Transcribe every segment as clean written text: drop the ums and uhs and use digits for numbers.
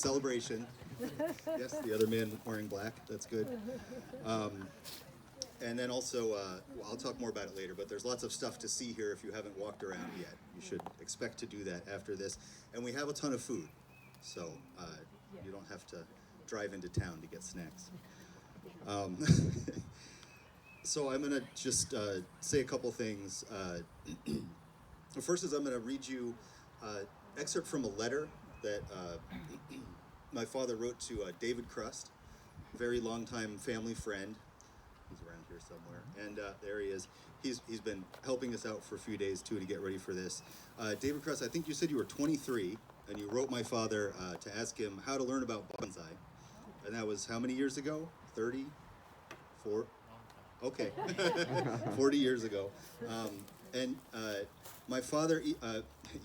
celebration. Yes, the other man wearing black. That's good. And then also, well, I'll talk more about it later, but there's lots of stuff to see here if you haven't walked around yet. You should expect to do that after this. And we have a ton of food, so you don't have to drive into town to get snacks. Um, so I'm going to just say a couple things. The first is I'm going to read you excerpt from a letter that my father wrote to David Crust, a very long-time family friend. He's around here somewhere, and there he is. He's been helping us out for a few days too to get ready for this. David Crust, I think you said you were 23, and you wrote my father to ask him how to learn about bonsai, and that was how many years ago? 30? 4? Okay, 40 years ago. And my father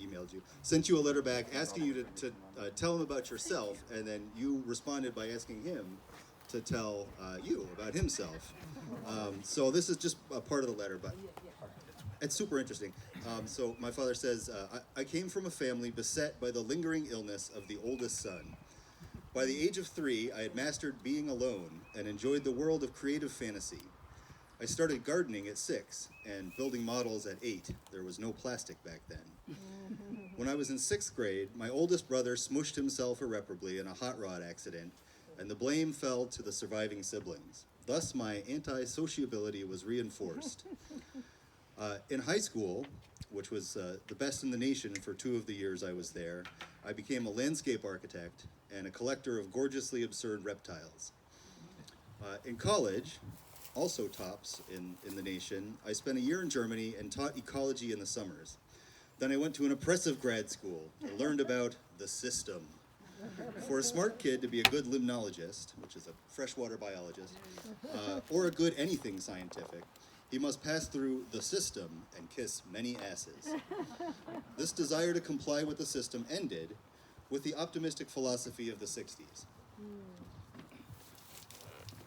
emailed you, sent you a letter back asking you to tell him about yourself, and then you responded by asking him to tell you about himself. So this is just a part of the letter, but it's super interesting. So my father says, I came from a family beset by the lingering illness of the oldest son. By the age of 3, I had mastered being alone and enjoyed the world of creative fantasy. I started gardening at 6 and building models at 8. There was no plastic back then. When I was in 6th grade, my oldest brother smushed himself irreparably in a hot rod accident, and the blame fell to the surviving siblings. Thus, my anti-sociability was reinforced. In high school, which was the best in the nation for 2 of the years I was there, I became a landscape architect and a collector of gorgeously absurd reptiles. In college, also tops in the nation, I spent a year in Germany and taught ecology in the summers. Then I went to an oppressive grad school and learned about the system. For a smart kid to be a good limnologist, which is a freshwater biologist, or a good anything scientific, he must pass through the system and kiss many asses. This desire to comply with the system ended with the optimistic philosophy of the 60s.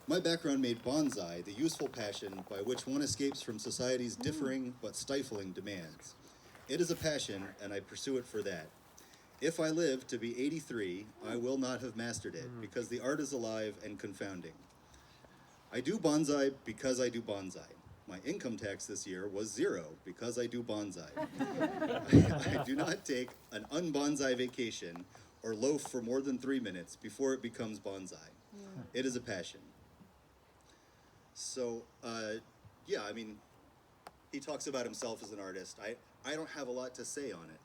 My background made bonsai the useful passion by which one escapes from society's differing but stifling demands. It is a passion, and I pursue it for that. If I live to be 83, I will not have mastered it, because the art is alive and confounding. I do bonsai because I do bonsai. My income tax this year was 0 because I do bonsai. I do not take an unbonsai vacation or loaf for more than 3 minutes before it becomes bonsai. It is a passion. So, yeah, I mean, he talks about himself as an artist. I don't have a lot to say on it,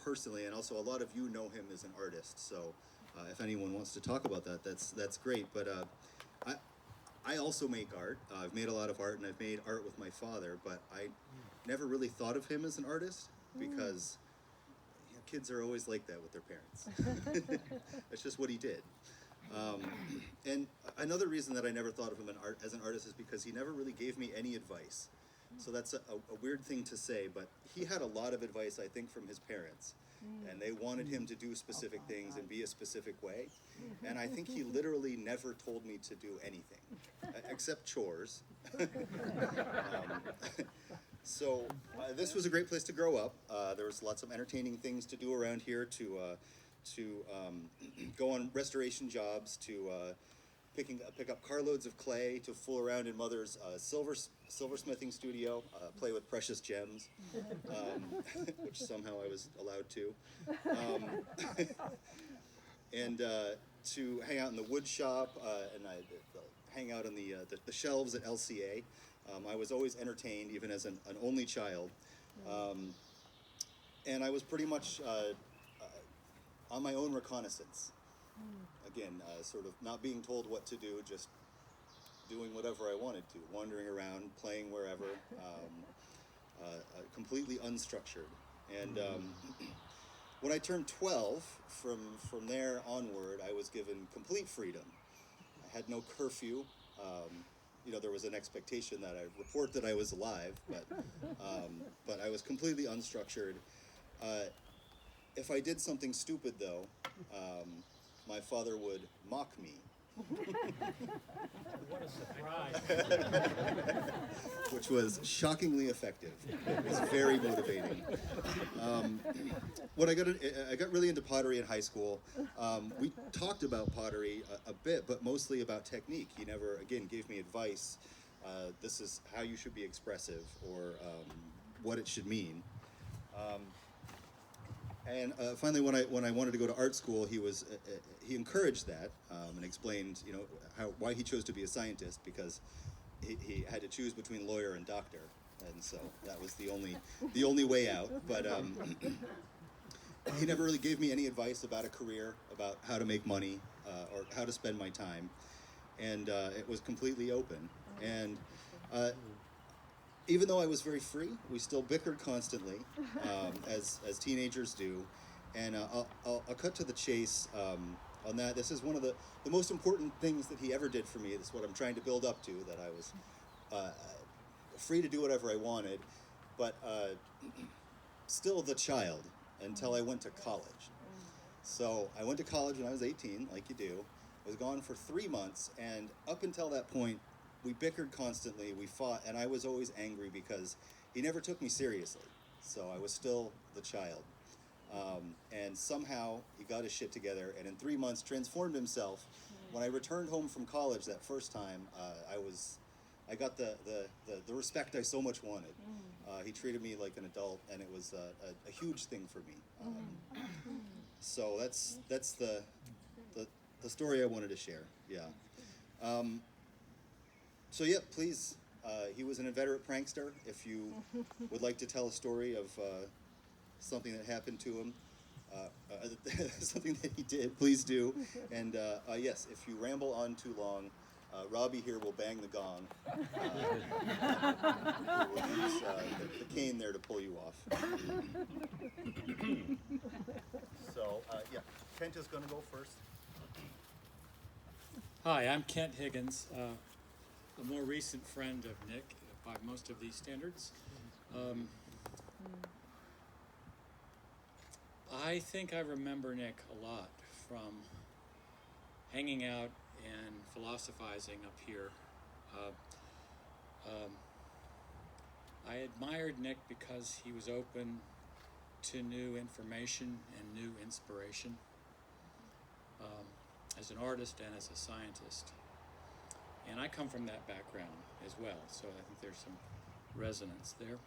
personally, and also a lot of you know him as an artist. So, if anyone wants to talk about that, that's great. But I also make art. I've made a lot of art, and I've made art with my father. But I never really thought of him as an artist because kids are always like that with their parents. That's just what he did. And another reason that I never thought of him as an artist is because he never really gave me any advice. So that's a weird thing to say, but he had a lot of advice, I think, from his parents. And they wanted him to do specific things and be a specific way. And I think he literally never told me to do anything, except chores. So this was a great place to grow up. There was lots of entertaining things to do around here, to go on restoration jobs, to pick up carloads of clay, to fool around in Mother's silversmithing studio, play with precious gems, which somehow I was allowed to, and to hang out in the wood shop, and I hang out on the shelves at LCA. I was always entertained, even as an only child, and I was pretty much on my own reconnaissance. Again, sort of not being told what to do, just doing whatever I wanted to, wandering around, playing wherever, completely unstructured. And when I turned 12, from there onward, I was given complete freedom. I had no curfew. There was an expectation that I report that I was alive, but I was completely unstructured. If I did something stupid, though, my father would mock me What a surprise. Which was shockingly effective. It was very motivating. I got really into pottery in high school. We talked about pottery a bit, but mostly about technique. He never, again, gave me advice. This is how you should be expressive, or what it should mean. And finally, when I wanted to go to art school, he encouraged that, and explained, why he chose to be a scientist, because he had to choose between lawyer and doctor, and so that was the only way out. But he never really gave me any advice about a career, about how to make money, or how to spend my time, and it was completely open. And even though I was very free, we still bickered constantly, as teenagers do. And I'll cut to the chase on that. This is one of the most important things that he ever did for me. This is what I'm trying to build up to, that I was free to do whatever I wanted, but still the child until I went to college. So I went to college when I was 18, like you do. I was gone for 3 months, and up until that point, we bickered constantly, we fought, and I was always angry because he never took me seriously. So I was still the child. And somehow he got his shit together, and in 3 months transformed himself. When I returned home from college that first time, I got the respect I so much wanted. He treated me like an adult, and it was a huge thing for me. So that's the story I wanted to share. Yeah. So yeah, please. He was an inveterate prankster. If you would like to tell a story of something that happened to him, something that he did, please do. And yes, if you ramble on too long, Robbie here will bang the gong. We'll use the cane there to pull you off. So yeah, Kent is going to go first. Hi, I'm Kent Higgins, a more recent friend of Nick by most of these standards. I think I remember Nick a lot from hanging out and philosophizing up here. I admired Nick because he was open to new information and new inspiration, as an artist and as a scientist. And I come from that background as well, so I think there's some resonance there.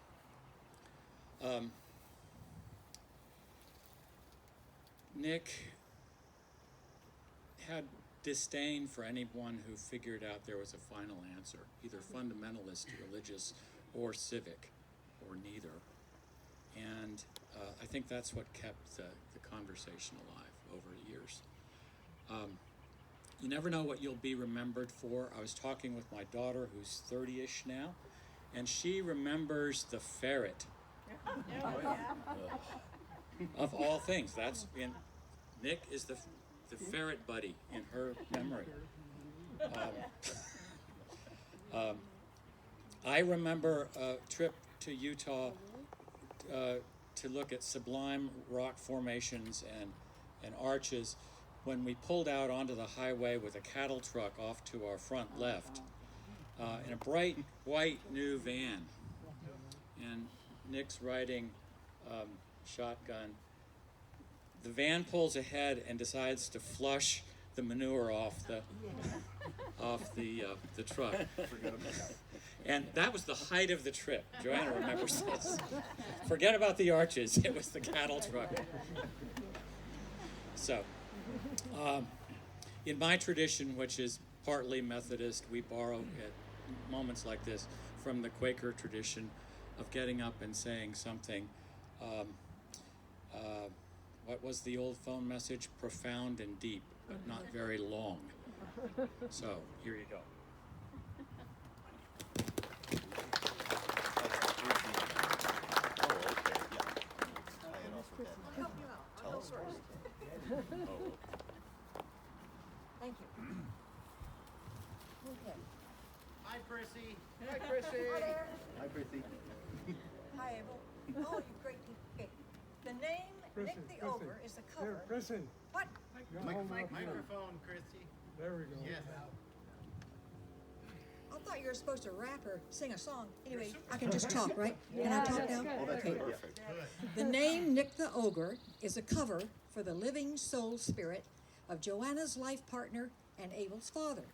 Nick had disdain for anyone who figured out there was a final answer, either fundamentalist, religious, or civic, or neither. And I think that's what kept the conversation alive over the years. You never know what you'll be remembered for. I was talking with my daughter, who's 30-ish now, and she remembers the ferret. Of all things, Nick is the ferret buddy in her memory. I remember a trip to Utah to look at sublime rock formations and arches when we pulled out onto the highway with a cattle truck off to our front left in a bright white new van. And Nick's riding shotgun. The van pulls ahead and decides to flush the manure off the truck. And that was the height of the trip. Joanna remembers this. Forget about the arches. It was the cattle truck. So, in my tradition, which is partly Methodist, we borrow at moments like this from the Quaker tradition of getting up and saying something. What was the old phone message? Profound and deep, but not very long. So, here you go. Thank you. Okay. Hi, Prissy. Hi, Chrissy. Hi there. Hi, Prissy. Hi, Abel. Oh, you great people. Okay. The name Nick the Ogre is the cover. Chrissy, What? Microphone, Microphone, Chrissy. There we go. I thought you were supposed to rap or sing a song. Anyway, I can just talk, right? Can I talk now? Okay. Perfect. The name Nick the Ogre is a cover for the living soul spirit of Joanna's life partner and Abel's father.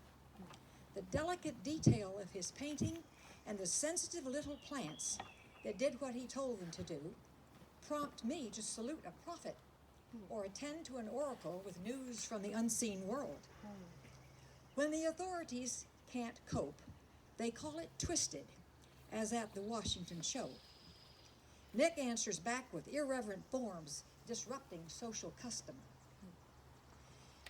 The delicate detail of his painting and the sensitive little plants that did what he told them to do prompt me to salute a prophet or attend to an oracle with news from the unseen world. When the authorities can't cope, they call it twisted, as at the Washington show. Nick answers back with irreverent forms, disrupting social custom.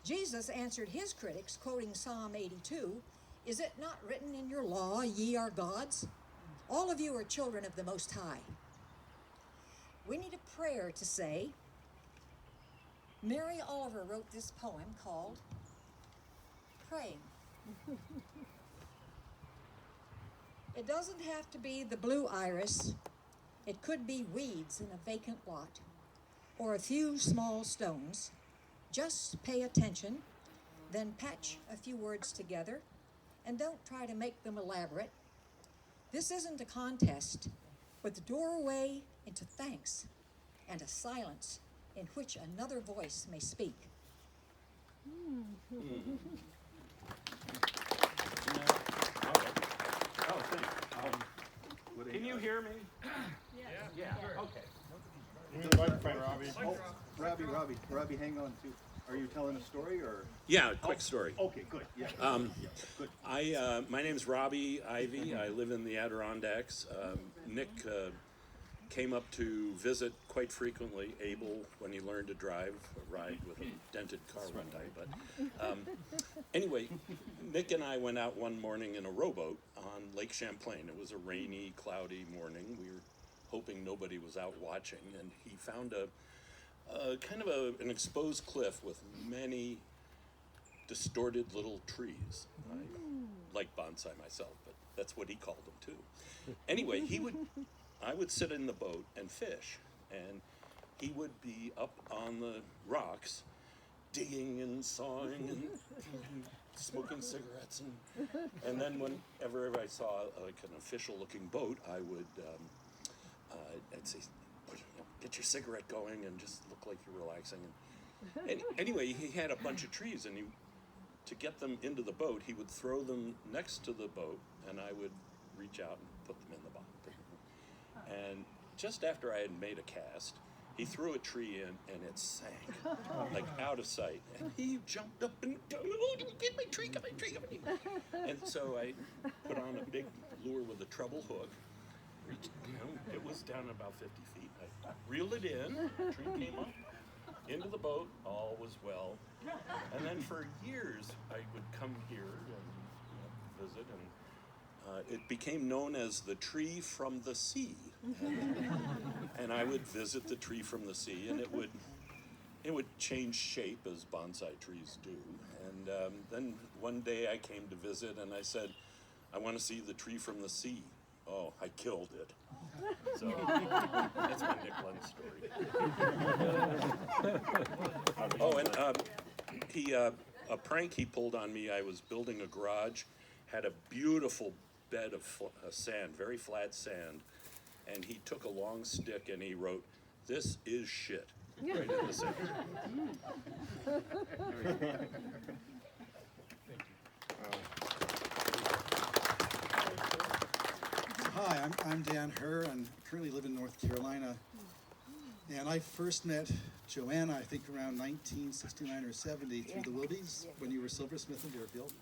Jesus answered his critics, quoting Psalm 82, "Is it not written in your law, ye are gods? All of you are children of the Most High." We need a prayer to say. Mary Oliver wrote this poem called Praying. It doesn't have to be the blue iris. It could be weeds in a vacant lot or a few small stones. Just pay attention, then patch a few words together, and don't try to make them elaborate. This isn't a contest, but the doorway into thanks and a silence in which another voice may speak. Oh, thanks. Can you hear me? Yeah. Okay. Move the microphone, Robbie. Robbie, hang on too. Are you telling a story or? Yeah, quick story. Okay, good. Yeah. Good. My name's Robbie Ivy. I live in the Adirondacks. Nick came up to visit quite frequently. Abel, when he learned to drive, a ride with a dented car one day. But anyway, Nick and I went out one morning in a rowboat on Lake Champlain. It was a rainy, cloudy morning. We were hoping nobody was out watching, and he found a kind of an exposed cliff with many distorted little trees. I like bonsai myself, but that's what he called them too. Anyway, I would sit in the boat and fish, and he would be up on the rocks digging and sawing and smoking cigarettes, and then whenever I saw like an official looking boat, I would I'd say, get your cigarette going and just look like you're relaxing. And anyway, he had a bunch of trees, and to get them into the boat, he would throw them next to the boat, and I would reach out and put them in the boat. And just after I had made a cast, he threw a tree in, and it sank, like out of sight. And he jumped up and, oh, get my tree, get my tree, get my tree. And so I put on a big lure with a treble hook. It was down about 50 feet. I reeled it in, tree came up, into the boat, all was well. And then for years, I would come here and visit, and it became known as the tree from the sea. And I would visit the tree from the sea, and it would change shape as bonsai trees do. And then one day I came to visit, and I said, I want to see the tree from the sea. Oh, I killed it. So that's my Nick Lenz story. Oh, and a prank he pulled on me. I was building a garage, had a beautiful bed of sand, very flat sand, and he took a long stick and he wrote, "This is shit," right in the center. Hi, I'm Dan Herr, and currently live in North Carolina. And I first met Joanna, I think around 1969 or 70 through the Wilbies when you were silversmith in Deerfield.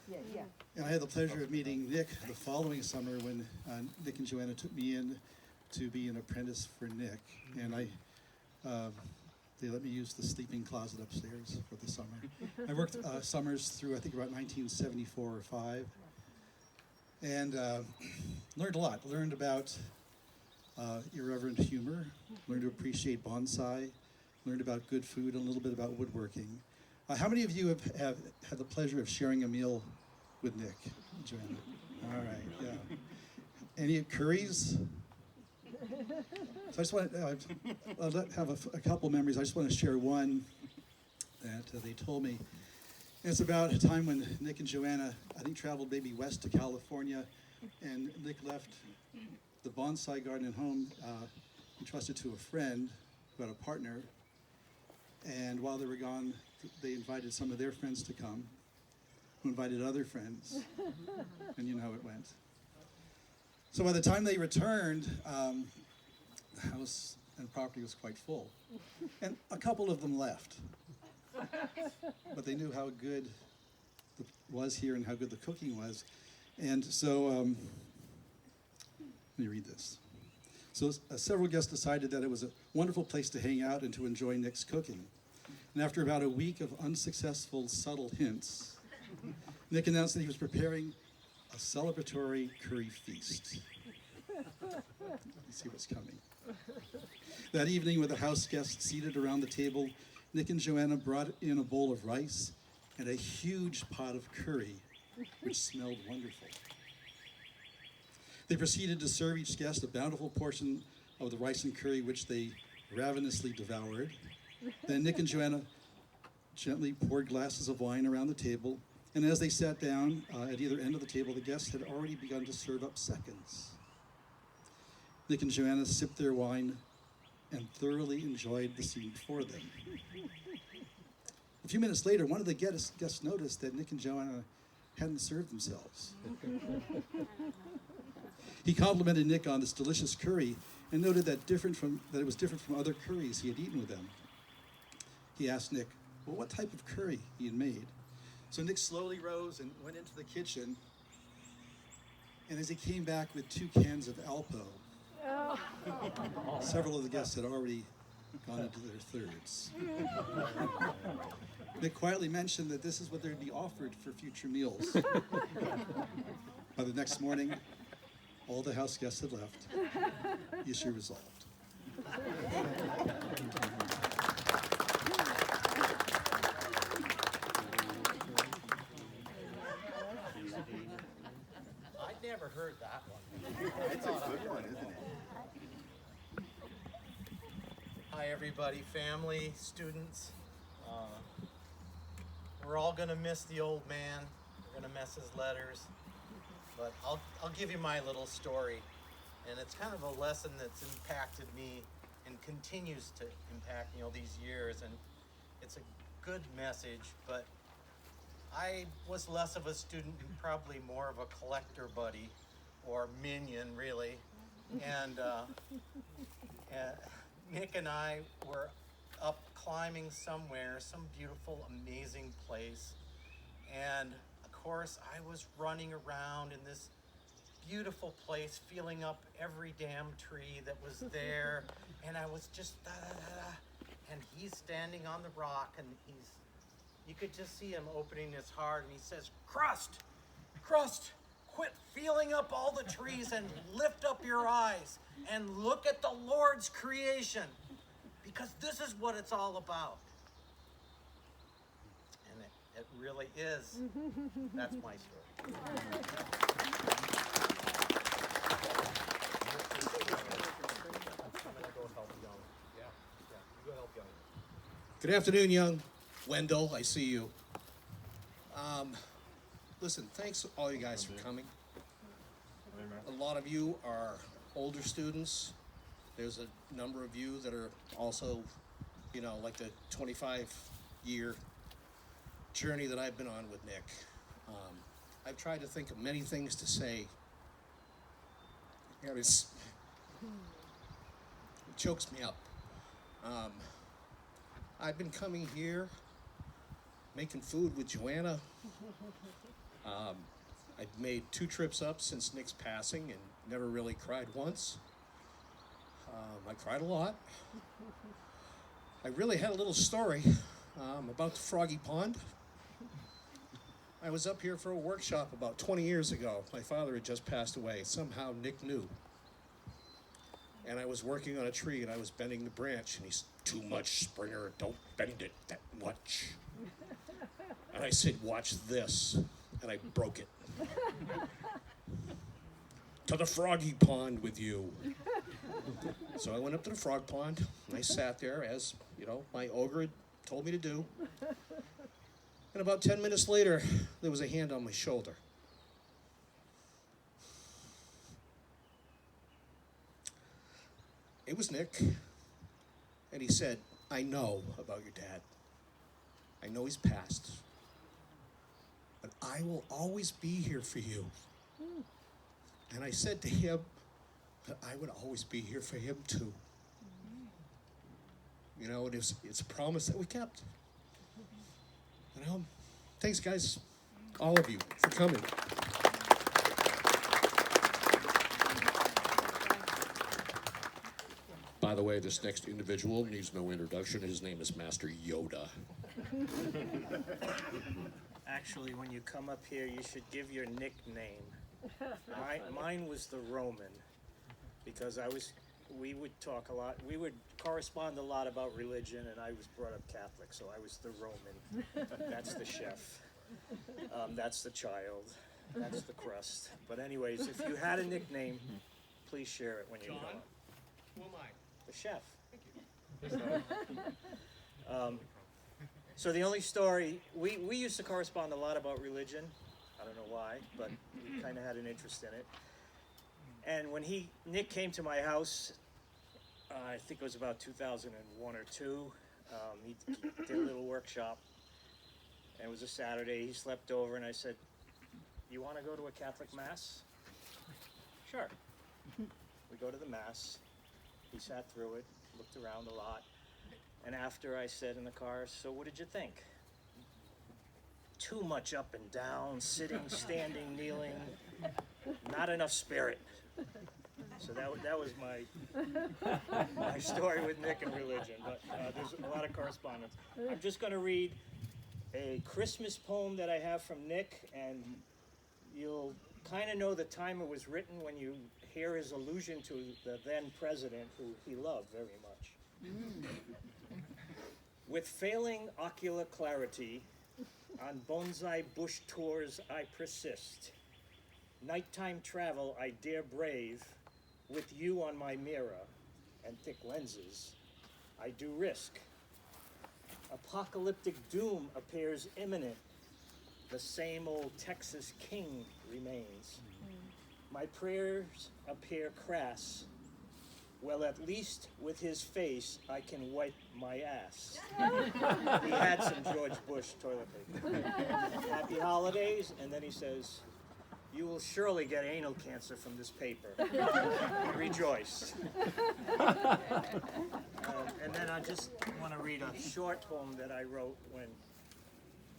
Yeah. And I had the pleasure of meeting Nick the following summer when Nick and Joanna took me in to be an apprentice for Nick. And they let me use the sleeping closet upstairs for the summer. I worked summers through, I think, about 1974 or 5. And learned a lot. Learned about irreverent humor, learned to appreciate bonsai, learned about good food, and a little bit about woodworking. How many of you have had the pleasure of sharing a meal with Nick, Joanna? All right, yeah. Any curries? So I just want to have a couple memories. I just want to share one that they told me. And it's about a time when Nick and Joanna, I think, traveled maybe west to California, and Nick left the bonsai garden at home, entrusted to a friend who had a partner. And while they were gone, they invited some of their friends to come, who invited other friends, and you know how it went. So by the time they returned, the house and property was quite full. And a couple of them left. But they knew how good it was here and how good the cooking was. And so, let me read this. So several guests decided that it was a wonderful place to hang out and to enjoy Nick's cooking. And after about a week of unsuccessful subtle hints, Nick announced that he was preparing a celebratory curry feast. Let's see what's coming. That evening, with the house guests seated around the table, Nick and Joanna brought in a bowl of rice and a huge pot of curry, which smelled wonderful. They proceeded to serve each guest a bountiful portion of the rice and curry, which they ravenously devoured. Then Nick and Joanna gently poured glasses of wine around the table, and as they sat down at either end of the table, the guests had already begun to serve up seconds. Nick and Joanna sipped their wine and thoroughly enjoyed the scene before them. A few minutes later, one of the guests noticed that Nick and Joanna hadn't served themselves. He complimented Nick on this delicious curry and noted that it was different from other curries he had eaten with them. He asked Nick, well, what type of curry he had made. So Nick slowly rose and went into the kitchen, and as he came back with 2 cans of Alpo, several of the guests had already gone into their thirds. Nick quietly mentioned that this is what they'd be offered for future meals. By the next morning, all the house guests had left. Issue resolved. I'd never heard that one. It's a good one, isn't it? Hi, everybody, family, students. We're all gonna miss the old man. We're gonna miss his letters. But I'll give you my little story, and it's kind of a lesson that's impacted me and continues to impact me all these years. And it's a good message, but I was less of a student and probably more of a collector buddy, or minion, really. And Nick and I were up climbing somewhere, some beautiful, amazing place. And of course, I was running around in this beautiful place, feeling up every damn tree that was there. And I was just da-da-da-da. And he's standing on the rock, and you could just see him opening his heart, and he says, Crust, quit feeling up all the trees and lift up your eyes and look at the Lord's creation, because this is what it's all about. And it really is. That's my story. Good afternoon, young Wendell. I see you. Listen, thanks all you guys for coming. A lot of you are older students. There's a number of you that are also, like the 25-year journey that I've been on with Nick. I've tried to think of many things to say. It chokes me up. I've been coming here, making food with Joanna. I've made 2 trips up since Nick's passing and never really cried once. I cried a lot. I really had a little story about the Froggy Pond. I was up here for a workshop about 20 years ago. My father had just passed away. Somehow Nick knew. And I was working on a tree, and I was bending the branch, and he's, too much, Springer, don't bend it that much. And I said, watch this, and I broke it. To the Froggy Pond with you. So I went up to the frog pond, and I sat there, as, my ogre had told me to do. And about 10 minutes later, there was a hand on my shoulder. It was Nick, and he said, I know about your dad. I know he's passed, but I will always be here for you. And I said to him that I would always be here for him too. You know, it's a promise that we kept. You know, thanks guys, all of you, for coming. By the way, this next individual needs no introduction. His name is Master Yoda. Actually, when you come up here, you should give your nickname. Mine was the Roman, because we would talk a lot. We would correspond a lot about religion, and I was brought up Catholic, so I was the Roman. That's the chef. That's the child. That's the crust. But anyways, if you had a nickname, please share it when you come up. Who am I? The chef. So the only story, we used to correspond a lot about religion. I don't know why, but we kind of had an interest in it. And when Nick came to my house, I think it was about 2001 or 2, he did a little workshop. And it was a Saturday. He slept over, and I said, you want to go to a Catholic Mass? Sure. We go to the Mass. He sat through it, looked around a lot. And after, I said in the car, so what did you think? Too much up and down, sitting, standing, kneeling, not enough spirit. So that was my story with Nick and religion, but there's a lot of correspondence. I'm just going to read a Christmas poem that I have from Nick, and you'll kind of know the time it was written when you hear his allusion to the then president, who he loved very much. With failing ocular clarity, on bonsai bush tours I persist. Nighttime travel I dare brave, with you on my mirror and thick lenses, I do risk. Apocalyptic doom appears imminent. The same old Texas king remains. My prayers appear crass. Well, at least with his face, I can wipe my ass. He had some George Bush toilet paper. Happy holidays, and then he says, you will surely get anal cancer from this paper. Rejoice. And then I just want to read a short poem that I wrote when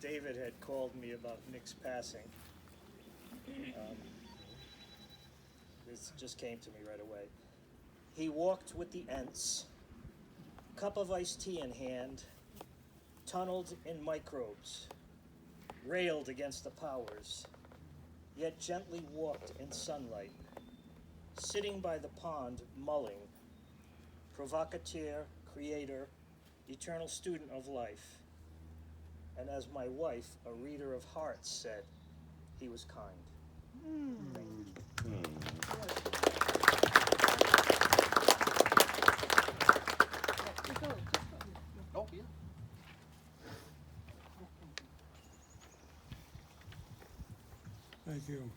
David had called me about Nick's passing. This just came to me right away. He walked with the Ents, cup of iced tea in hand, tunneled in microbes, railed against the powers, yet gently walked in sunlight, sitting by the pond mulling, provocateur, creator, eternal student of life. And as my wife, a reader of hearts, said, he was kind. Thank you. Oh, yeah. Thank you.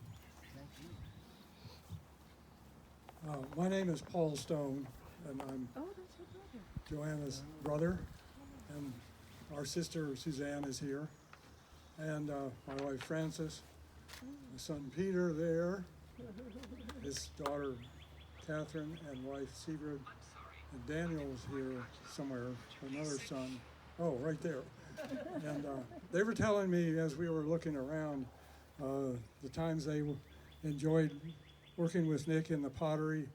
My name is Paul Stone, and I'm Joanna's brother, and our sister Suzanne is here, and my wife Frances, my son Peter there, his daughter Catherine, and wife Sigrid, and Daniel's here somewhere, another son. Oh, right there. And they were telling me as we were looking around the times they enjoyed working with Nick in the pottery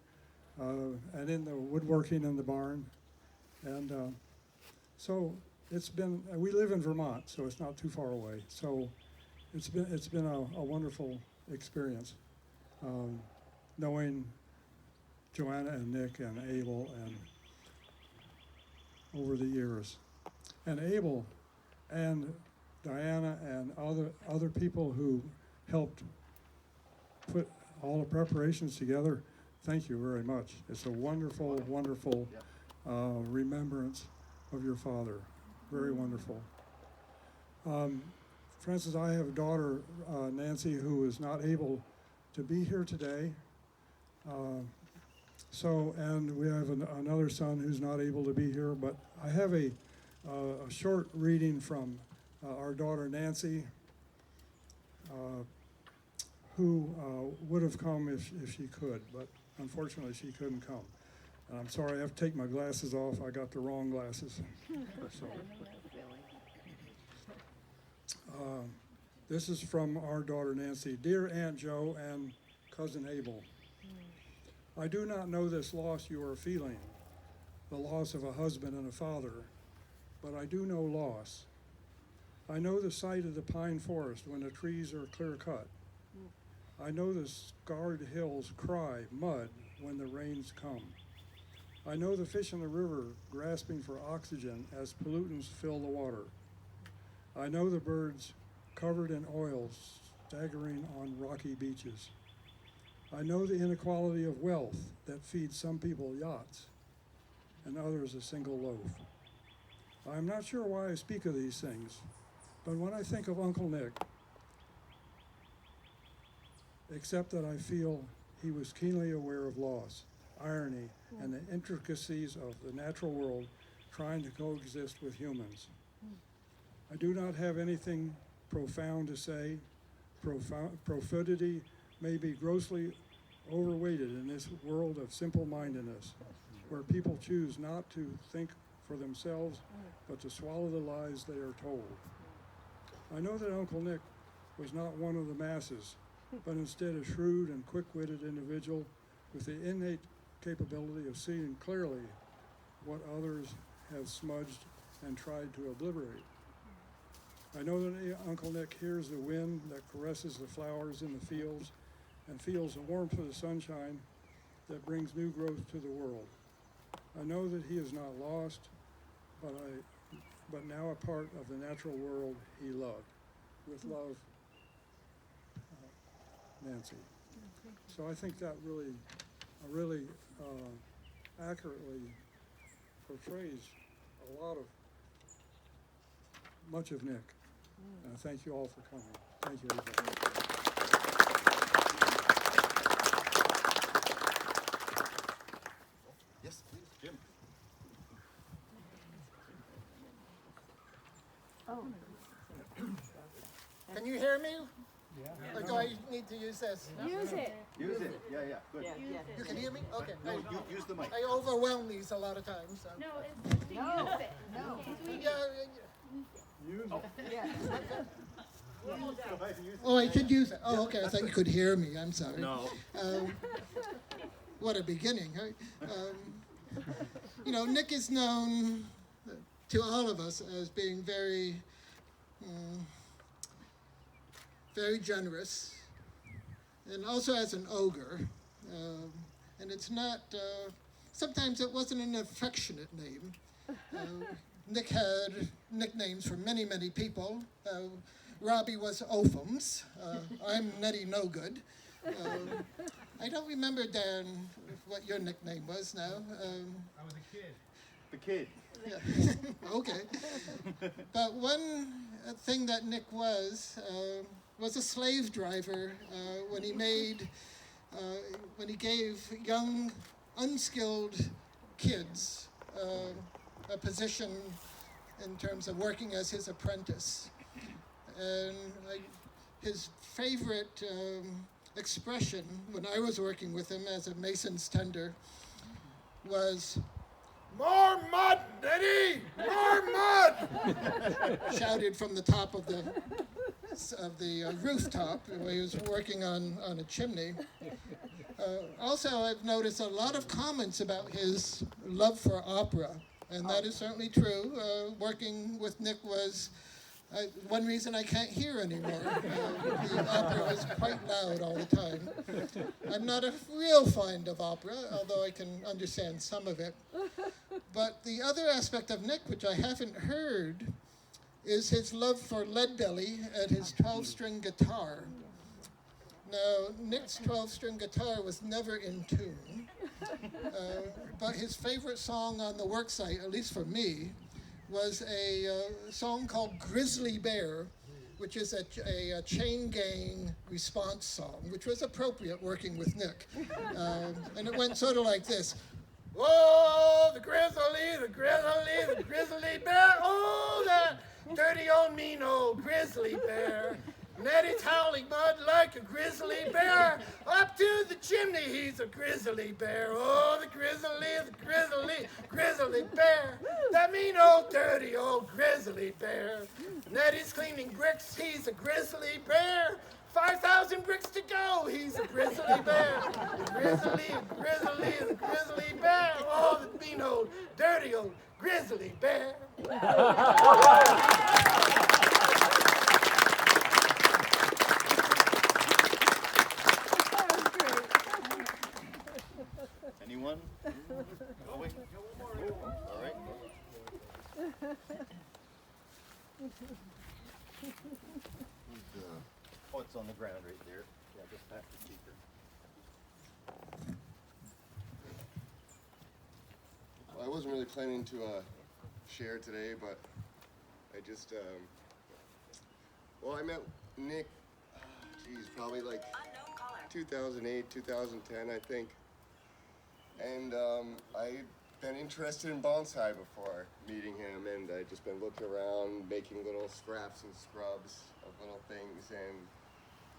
and in the woodworking in the barn. And so it's been, we live in Vermont, so it's not too far away. So it's been a wonderful experience knowing Joanna and Nick and Abel and over the years. And Abel and Diana and other people who helped put all the preparations together, thank you very much. It's a wonderful, wonderful remembrance of your father. Very wonderful. for instance, I have a daughter, Nancy, who is not able to be here today. And we have another son who's not able to be here, but I have a short reading from our daughter Nancy, who would have come if she could, but unfortunately she couldn't come. And I'm sorry, I have to take my glasses off. I got the wrong glasses. So, this is from our daughter Nancy. Dear Aunt Jo and Cousin Abel, I do not know this loss you are feeling, the loss of a husband and a father, but I do know loss. I know the sight of the pine forest when the trees are clear cut. I know the scarred hills cry mud when the rains come. I know the fish in the river grasping for oxygen as pollutants fill the water. I know the birds covered in oils staggering on rocky beaches. I know the inequality of wealth that feeds some people yachts and others a single loaf. I am not sure why I speak of these things, but when I think of Uncle Nick, except that I feel he was keenly aware of loss, irony, and the intricacies of the natural world trying to coexist with humans. I do not have anything profound to say. Profundity may be grossly overweighted in this world of simple-mindedness, where people choose not to think for themselves, but to swallow the lies they are told. I know that Uncle Nick was not one of the masses, but instead a shrewd and quick-witted individual with the innate capability of seeing clearly what others have smudged and tried to obliterate. I know that Uncle Nick hears the wind that caresses the flowers in the fields and feels the warmth of the sunshine that brings new growth to the world. I know that he is not lost, but now a part of the natural world he loved. With love, Nancy. So I think that really accurately portrays much of Nick. Thank you all for coming. Thank you, everybody. Yes, please, Jim. Can you hear me? Yeah. Or do I need to use this? Use it. Use it. Yeah, good. You can hear me? Okay. No, use the mic. I overwhelm these a lot of times. So. No, it's just to use it. No. Use it. Yeah. Oh, I could use it. Oh, okay. I thought you could hear me. I'm sorry. No. What a beginning, right? Nick is known to all of us as being very generous, and also as an ogre. And it's not, sometimes it wasn't an affectionate name. Nick had nicknames for many, many people. Robbie was Ophams. I'm Nettie No Good. I don't remember, Dan, what your nickname was now. I was a kid. The kid. Yeah. Okay. But one thing that Nick was a slave driver when he gave young, unskilled kids a position in terms of working as his apprentice. And his favorite expression when I was working with him as a mason's tender was, "More mud, Nettie! More mud!" shouted from the top of the rooftop where he was working on a chimney. Also, I've noticed a lot of comments about his love for opera, and that is certainly true. Working with Nick was one reason I can't hear anymore. The opera was quite loud all the time. I'm not a real fond of opera, although I can understand some of it. But the other aspect of Nick, which I haven't heard, is his love for Leadbelly and his 12-string guitar. Now, Nick's 12-string guitar was never in tune, but his favorite song on the worksite, at least for me, was a song called Grizzly Bear which is a chain gang response song, which was appropriate working with Nick. And it went sort of like this. Oh, the grizzly bear, oh, that dirty old mean old grizzly bear. Nettie's howling mud like a grizzly bear. Up to the chimney, he's a grizzly bear. Oh, the grizzly bear. That mean old dirty old grizzly bear. Nettie's cleaning bricks, he's a grizzly bear. 5,000 bricks to go, he's a grizzly bear. The grizzly bear. Oh, the mean old, dirty old grizzly bear. Anyone? Going? All right. Oh, it's on the ground right there. Yeah, just past the speaker. Well, I wasn't really planning to share today, but I just, well, I met Nick, probably like 2008, 2010, I think. And I'd been interested in bonsai before meeting him, and I'd just been looking around, making little scraps and scrubs of little things, and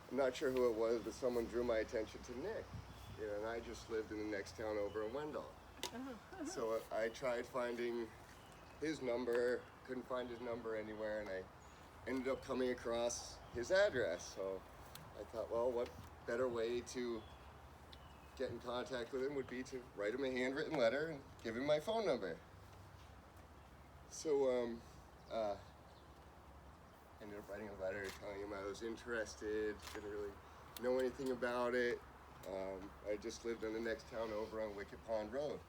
I'm not sure who it was, but someone drew my attention to Nick. You know, and I just lived in the next town over in Wendell. So I tried finding his number, couldn't find his number anywhere, and I ended up coming across his address. So I thought, well, what better way to get in contact with him would be to write him a handwritten letter and give him my phone number. So ended up writing a letter telling him I was interested, didn't really know anything about it. I just lived in the next town over on Wicked Pond Road.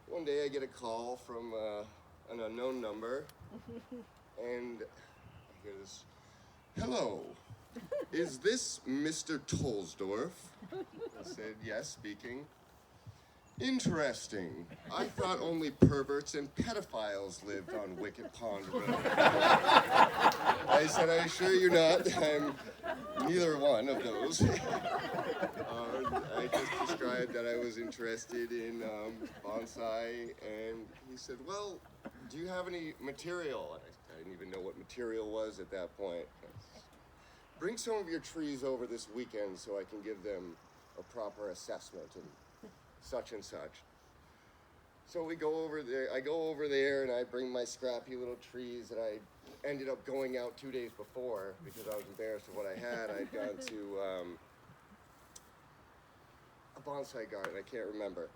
One day I get a call from an unknown number, and I hear this, "Hello, is this Mr. Tolsdorf?" I said, "Yes, speaking." "Interesting. I thought only perverts and pedophiles lived on Wicked Pond Road." I said, "I assure you not. I'm neither one of those." I just described that I was interested in bonsai, and he said, "Well, do you have any material?" And I didn't even know what material was at that point. "Bring some of your trees over this weekend so I can give them a proper assessment and such and such." So we go over there, I go over there and I bring my scrappy little trees that I ended up going out 2 days before because I was embarrassed of what I had. I'd gone to a bonsai garden, I can't remember.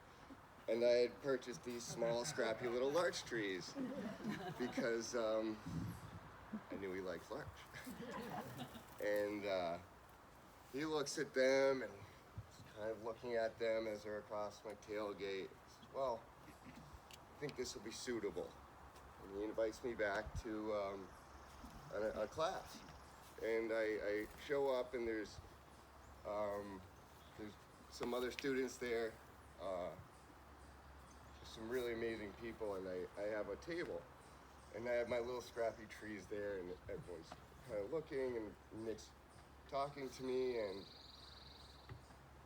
And I had purchased these small, scrappy little larch trees because I knew he liked larch. And he looks at them and kind of looking at them as they're across my tailgate. Well, I think this will be suitable. And he invites me back to a class. And I show up and there's some other students there, some really amazing people, and I have a table. And I have my little scrappy trees there, and everyone's kind of looking, and Nick's talking to me, and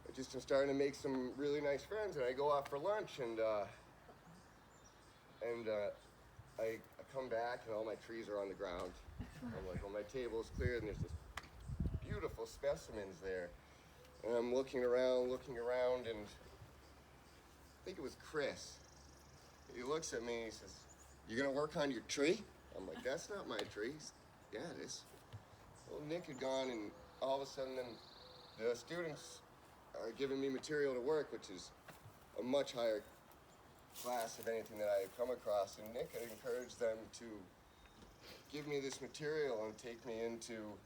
I just am starting to make some really nice friends, and I go out for lunch, and I come back, and all my trees are on the ground. I'm like, well, my table's cleared, and there's this beautiful specimens there. And I'm looking around, and I think it was Chris. He looks at me and he says, "You gonna work on your tree?" I'm like, "That's not my tree." He's, "Yeah, it is." Well, Nick had gone, and all of a sudden then the students are giving me material to work, which is a much higher class of anything that I had come across. And Nick had encouraged them to give me this material and take me into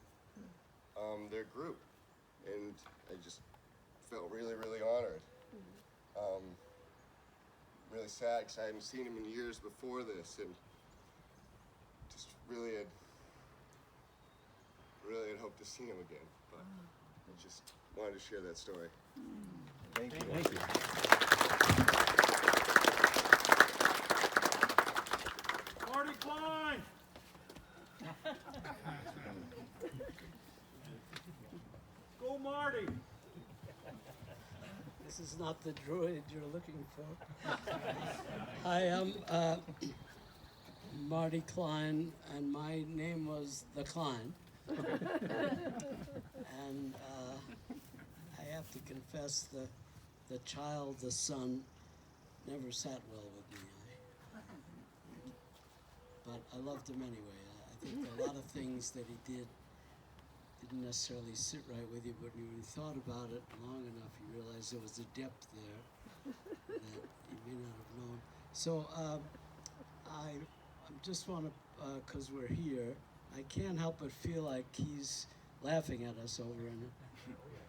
their group. And I just felt really, really honored. Really sad because I hadn't seen him in years before this, and just really had hoped to see him again. But I just wanted to share that story. Thank you. Thank you. Marty Klein! Marty. This is not the droid you're looking for. Hi, I'm Marty Klein, and my name was the Klein. And I have to confess, the child, the son, never sat well with me. But I loved him anyway. I think a lot of things that he didn't necessarily sit right with you, but when you thought about it long enough, you realize there was a depth there that you may not have known. So I just want to, because we're here, I can't help but feel like he's laughing at us over in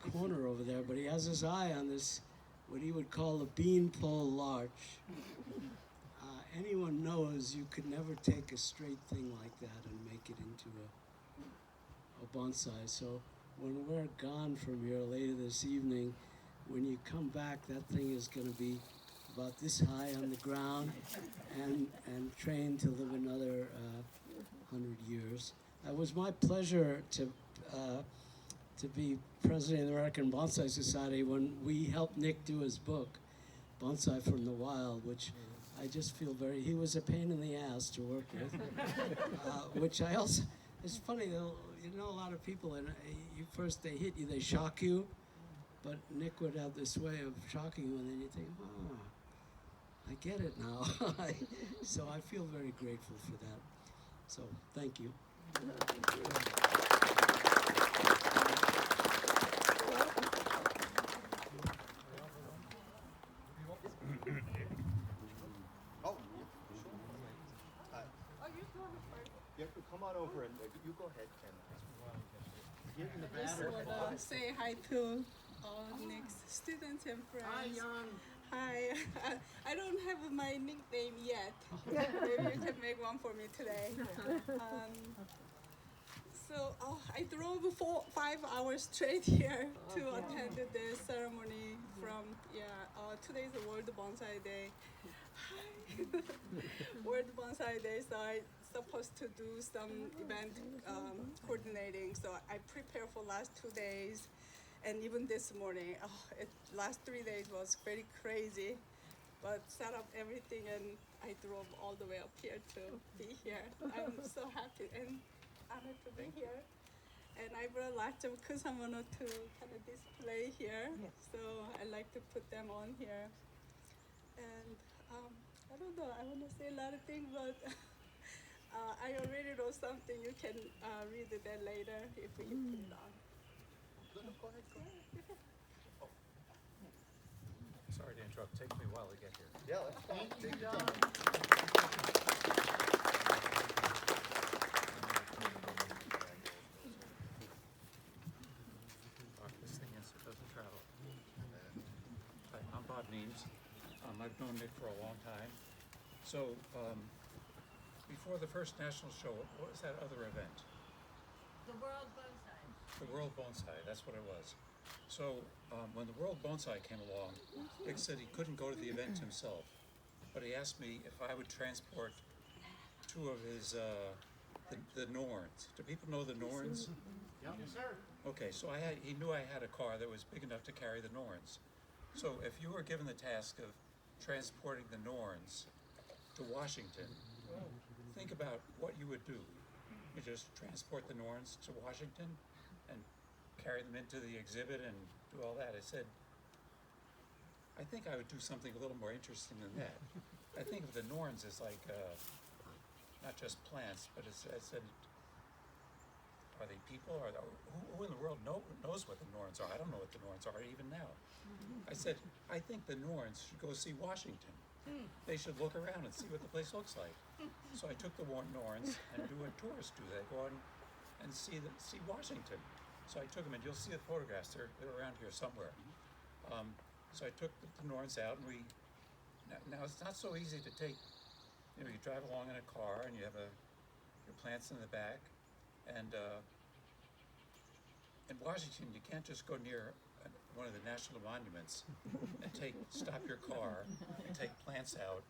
the corner over there, but he has his eye on this, what he would call a beanpole larch. Anyone knows you could never take a straight thing like that and make it into a bonsai. So when we're gone from here later this evening, when you come back, that thing is going to be about this high on the ground and trained to live another 100 years. It was my pleasure to be president of the American Bonsai Society when we helped Nick do his book, Bonsai from the Wild, which I just feel he was a pain in the ass to work with, which I also, it's funny though, you know, a lot of people, and first they hit you, they shock you, but Nick would have this way of shocking you, and then you think, oh, I get it now. So I feel very grateful for that. So thank you. Come on over and you go ahead, Ken. Just want to say hi to all Nick's students and friends. Hi, Young. Hi. I don't have my nickname yet. Maybe you can make one for me today. So I drove 5 hours straight here to attend the ceremony from, today's the World Bonsai Day. Hi. World Bonsai Day, so I supposed to do some event coordinating. So I prepared for last 2 days, and even this morning. Last 3 days was very crazy, but set up everything, and I drove all the way up here to be here. I'm so happy and honored to be here. And I brought lots of kusamono to kind of display here. Yes. So I like to put them on here. And I don't know, I want to say a lot of things, but I already wrote something. You can read it then later if you put it on. Go ahead. Sorry to interrupt. Take me a while to get here. Yeah, that's fine. Take your time. This thing is, it doesn't travel. Hi, I'm Bob Neames. I've known Nick for a long time. So, before the first national show, what was that other event? The World Bonsai. The World Bonsai, that's what it was. So, when the World Bonsai came along, Nick said he couldn't go to the event himself, but he asked me if I would transport 2 of his, the Norns. Do people know the Norns? Yes, sir. Okay, so he knew I had a car that was big enough to carry the Norns. So if you were given the task of transporting the Norns to Washington, think about what you would do. You just transport the Norns to Washington and carry them into the exhibit and do all that. I said, I think I would do something a little more interesting than that. I think of the Norns as like, not just plants, but I said, are they people? Who in the world knows what the Norns are? I don't know what the Norns are even now. I said, I think the Norns should go see Washington. They should look around and see what the place looks like. So I took the Norns and do what tourists do. They go on and see Washington. So I took them, and you'll see the photographs. They're around here somewhere. So I took the Norns out, and now it's not so easy to take. You drive along in a car, and you have your plants in the back, and in Washington, you can't just go near one of the national monuments and stop your car and take plants out.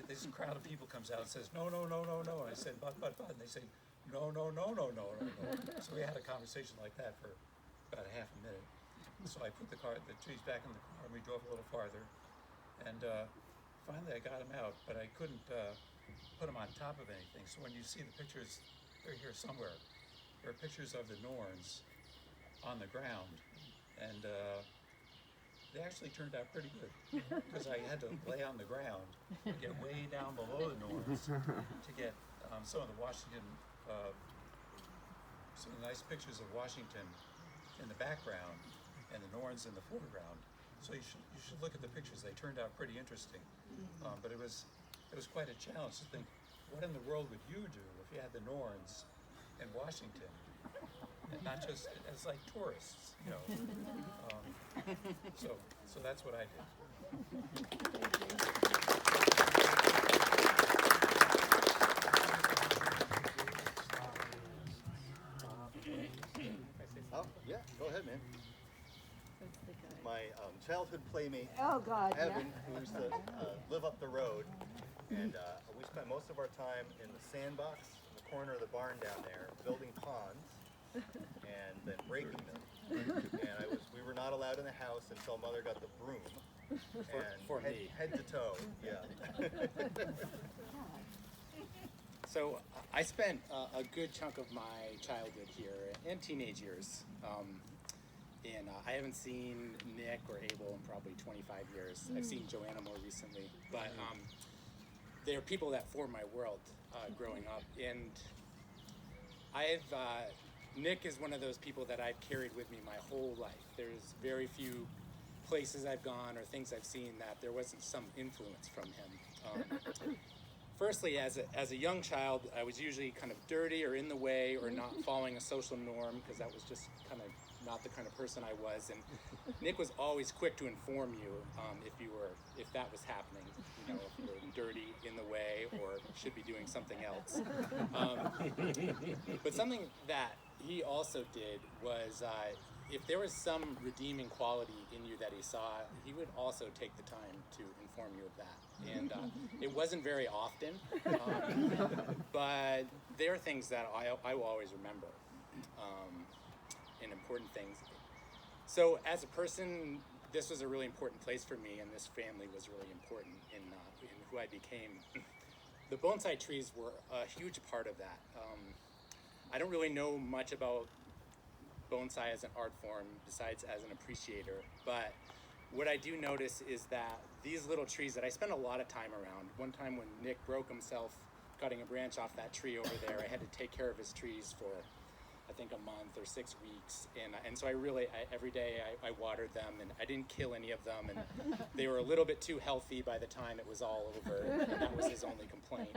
This crowd of people comes out and says, no, no, no, no, no. And I said, but, and they say, no, no, no, no, no, no, no. So we had a conversation like that for about a half a minute. So I put the trees back in the car, and we drove a little farther. And finally I got them out, but I couldn't put them on top of anything. So when you see the pictures, they're here somewhere. There are pictures of the Norns on the ground, and they actually turned out pretty good because I had to lay on the ground and get way down below the Norns to get some of the Washington, some of the nice pictures of Washington in the background and the Norns in the foreground. So you should look at the pictures. They turned out pretty interesting, but it was quite a challenge to think, what in the world would you do if you had the Norns in Washington, and not just as like tourists, you know? So that's what I did. Oh, yeah, go ahead, man. My childhood playmate, Oh, God, yeah. Evan, who used to live up the road, and we spent most of our time in the sandbox in the corner of the barn down there, building ponds and then breaking them. And we were not allowed in the house until Mother got the broom. For head, me. head to toe, yeah. So I spent a good chunk of my childhood here and teenage years. And I haven't seen Nick or Abel in probably 25 years. I've seen Joanna more recently. But they are people that formed my world growing up. And Nick is one of those people that I've carried with me my whole life. There's very few places I've gone or things I've seen that there wasn't some influence from him. Firstly, as a young child, I was usually kind of dirty or in the way or not following a social norm because that was just kind of not the kind of person I was. And Nick was always quick to inform you if that was happening, you know, if you were dirty, in the way, or should be doing something else. But something that he also did was if there was some redeeming quality in you that he saw, he would also take the time to inform you of that. And it wasn't very often, but there are things that I will always remember, and important things. So as a person, this was a really important place for me, and this family was really important in who I became. The bonsai trees were a huge part of that. I don't really know much about bonsai as an art form besides as an appreciator, but what I do notice is that these little trees that I spend a lot of time around, one time when Nick broke himself cutting a branch off that tree over there, I had to take care of his trees for I think a month or 6 weeks, and so every day I watered them, and I didn't kill any of them, and they were a little bit too healthy by the time it was all over, and that was his only complaint,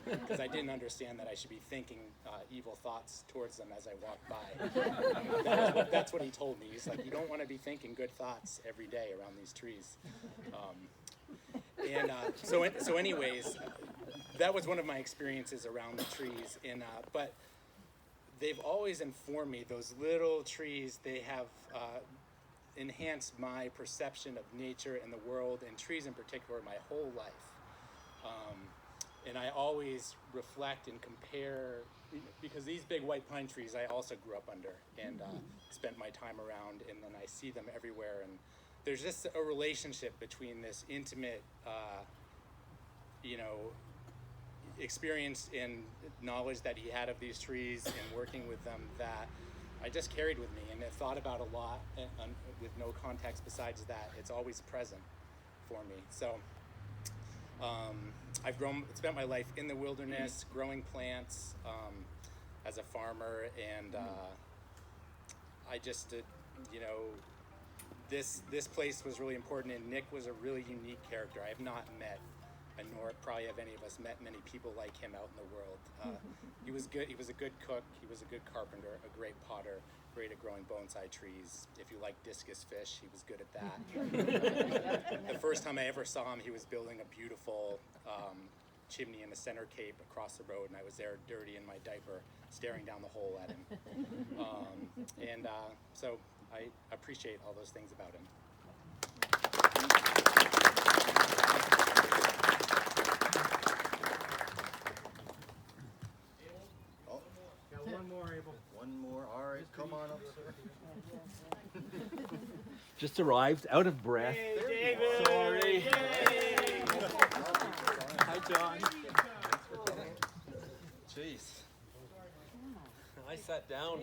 because I didn't understand that I should be thinking evil thoughts towards them as I walked by. That's what he told me. He's like, you don't want to be thinking good thoughts every day around these trees. So anyways, that was one of my experiences around the trees, but they've always informed me. Those little trees, they have enhanced my perception of nature and the world, and trees in particular, my whole life. And I always reflect and compare, because these big white pine trees I also grew up under and spent my time around, and then I see them everywhere. And there's just a relationship between this intimate, experience and knowledge that he had of these trees and working with them that I just carried with me and have thought about a lot, and with no context besides that. It's always present for me. So I've spent my life in the wilderness, growing plants, as a farmer, and I just did, this place was really important, and Nick was a really unique character. I have not met, nor probably have any of us met many people like him out in the world. He was good. He was a good cook. He was a good carpenter, a great potter, great at growing bonsai trees. If you like discus fish, he was good at that. The first time I ever saw him, he was building a beautiful chimney in the center cape across the road, and I was there dirty in my diaper, staring down the hole at him. So I appreciate all those things about him. Got one more. more, Abel. One more. All right, come on up, sir. Just arrived, out of breath. Hey, David! Sorry. Yay! Hi, John. Jeez. I sat down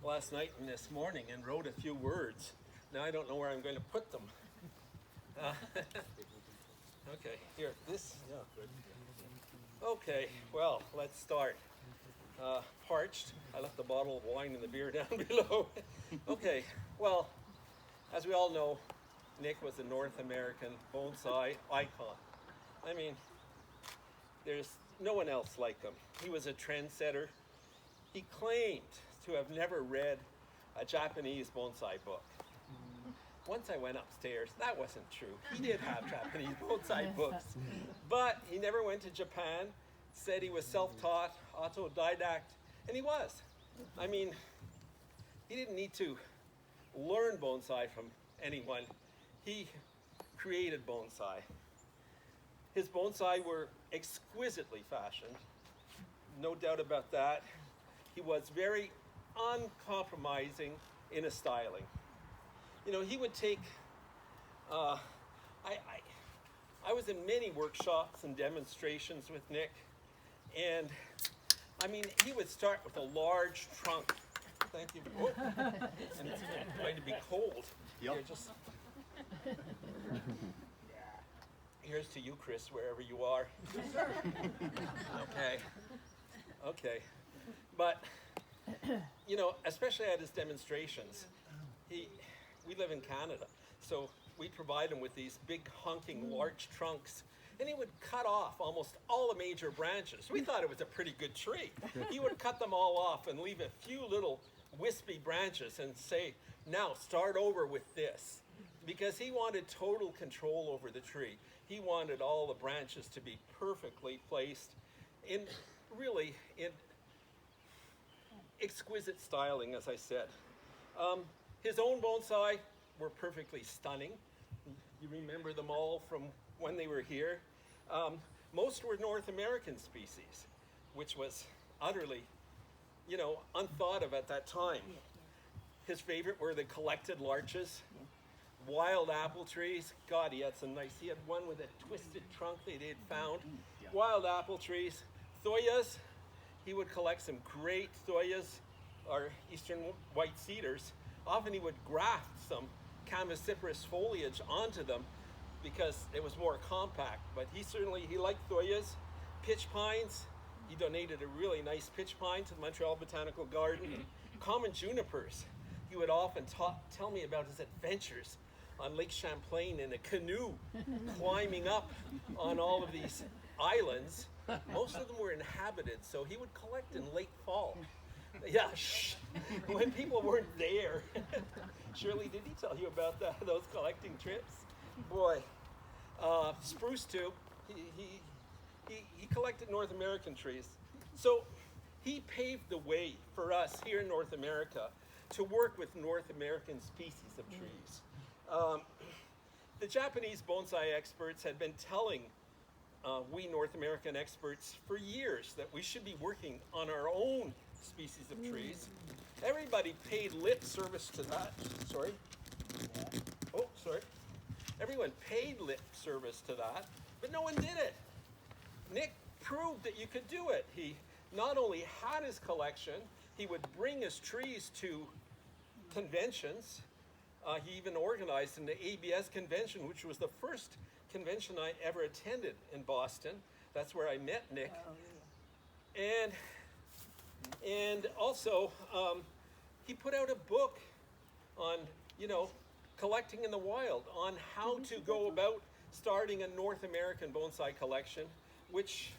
last night and this morning and wrote a few words. Now I don't know where I'm going to put them. Okay, here, this. Yeah, good. Okay, well, let's start. Parched. I left the bottle of wine and the beer down below. Okay, well, as we all know, Nick was a North American bonsai icon. I mean, there's no one else like him. He was a trendsetter. He claimed to have never read a Japanese bonsai book. Once I went upstairs, that wasn't true. He did have Japanese bonsai books, but he never went to Japan, said he was self-taught, autodidact, and he was. I mean, he didn't need to learn bonsai from anyone. He created bonsai. His bonsai were exquisitely fashioned, no doubt about that. He was very uncompromising in his styling. You know, he would take, I was in many workshops and demonstrations with Nick, and I mean, he would start with a large trunk. Thank you. Oh, and it's going to be cold. Yep. Here, just, here's to you, Chris, wherever you are. Okay. Okay. But, you know, especially at his demonstrations, we live in Canada, so we provide him with these big honking larch trunks, and he would cut off almost all the major branches. We thought it was a pretty good tree. He would cut them all off and leave a few little wispy branches and say, now start over with this, because he wanted total control over the tree. He wanted all the branches to be perfectly placed in really in exquisite styling, as I said. His own bonsai were perfectly stunning. You remember them all from when they were here. Most were North American species, which was utterly, you know, unthought of at that time. His favorite were the collected larches, wild apple trees. God, he had some nice, he had one with a twisted trunk that he had found. Wild apple trees, thoyas. He would collect some great thoyas, or eastern white cedars. Often he would graft some chamiciferous foliage onto them because it was more compact, but he liked thoyas, pitch pines. He donated a really nice pitch pine to the Montreal Botanical Garden. Common junipers. He would often tell me about his adventures on Lake Champlain in a canoe, climbing up on all of these islands. Most of them were inhabited, so he would collect in late fall. Yeah, shh. When people weren't there. Shirley, did he tell you about those collecting trips? Boy, spruce too. He collected North American trees. So he paved the way for us here in North America to work with North American species of trees. The Japanese bonsai experts had been telling we North American experts for years that we should be working on our own species of trees. Everybody paid lip service to that. Sorry. Oh, sorry. Everyone paid lip service to that, but no one did it. Nick proved that you could do it. He not only had his collection, he would bring his trees to conventions. He even organized an ABS convention, which was the first convention I ever attended in Boston. That's where I met Nick. And also, he put out a book on, you know, collecting in the wild, on how to go about starting a North American bonsai collection, which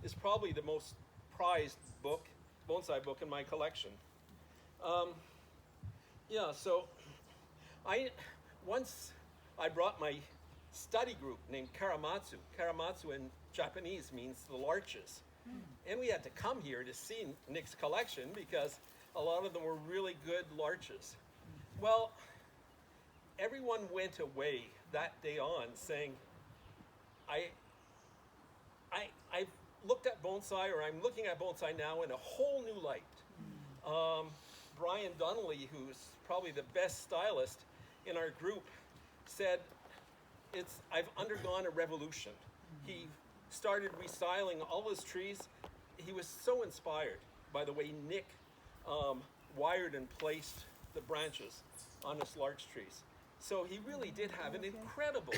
is probably the most prized book, bonsai book in my collection. Yeah, so once I brought my study group named Karamatsu. Karamatsu in Japanese means the larches. And we had to come here to see Nick's collection because a lot of them were really good larches. Well, everyone went away that day on saying, I've looked at bonsai, or I'm looking at bonsai now in a whole new light. Brian Donnelly, who's probably the best stylist in our group, said, I've undergone a revolution. He started restyling all his trees. He was so inspired by the way Nick wired and placed the branches on his larch trees. So he really did have an incredible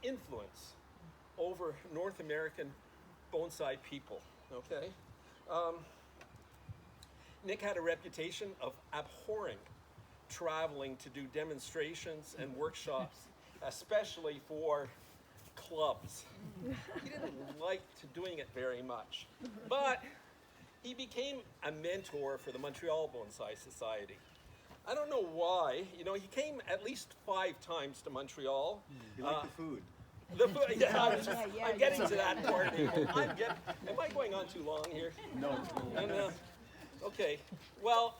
influence over North American bonsai people, okay? Nick had a reputation of abhorring traveling to do demonstrations and workshops, especially for clubs. He didn't like doing it very much. But he became a mentor for the Montreal Bonsai Society. I don't know why. You know, he came at least 5 times to Montreal. He liked the food. The food, yeah, I'm getting to that part. Am I going on too long here? No. Okay, well,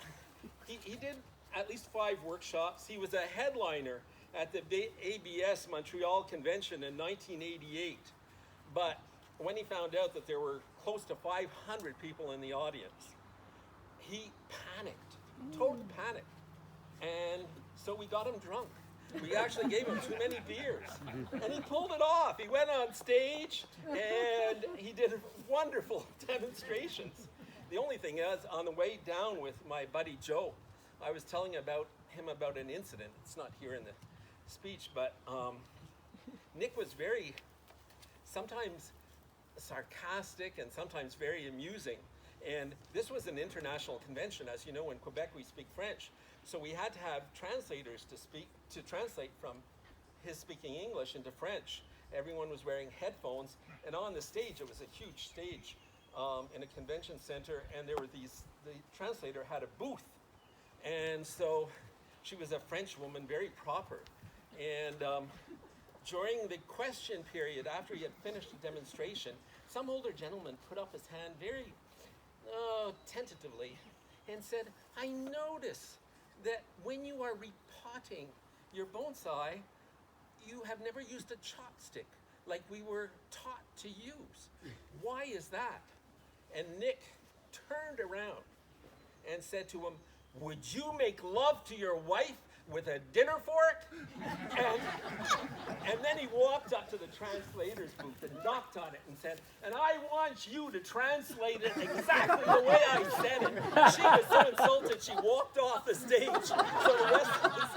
he did at least 5 workshops. He was a headliner at the ABS Montreal Convention in 1988. But when he found out that there were close to 500 people in the audience, he panicked, total panic. And so we got him drunk. We actually gave him too many beers. And he pulled it off. He went on stage and he did wonderful demonstrations. The only thing is, on the way down with my buddy Joe, I was telling him about an incident. It's not here in the speech, but Nick was very, sometimes sarcastic and sometimes very amusing. And this was an international convention. As you know, in Quebec we speak French. So we had to have translators to translate from his speaking English into French. Everyone was wearing headphones, and on the stage, it was a huge stage in a convention center, and there were the translator had a booth. And so she was a French woman, very proper. And during the question period, after he had finished the demonstration, some older gentleman put up his hand very tentatively and said, I notice that when you are repotting your bonsai, you have never used a chopstick like we were taught to use. Why is that? And Nick turned around and said to him, would you make love to your wife with a dinner fork? And then he walked up to the translator's booth and knocked on it and said, and I want you to translate it exactly the way I said it. She was so insulted she walked off the stage, so the rest of his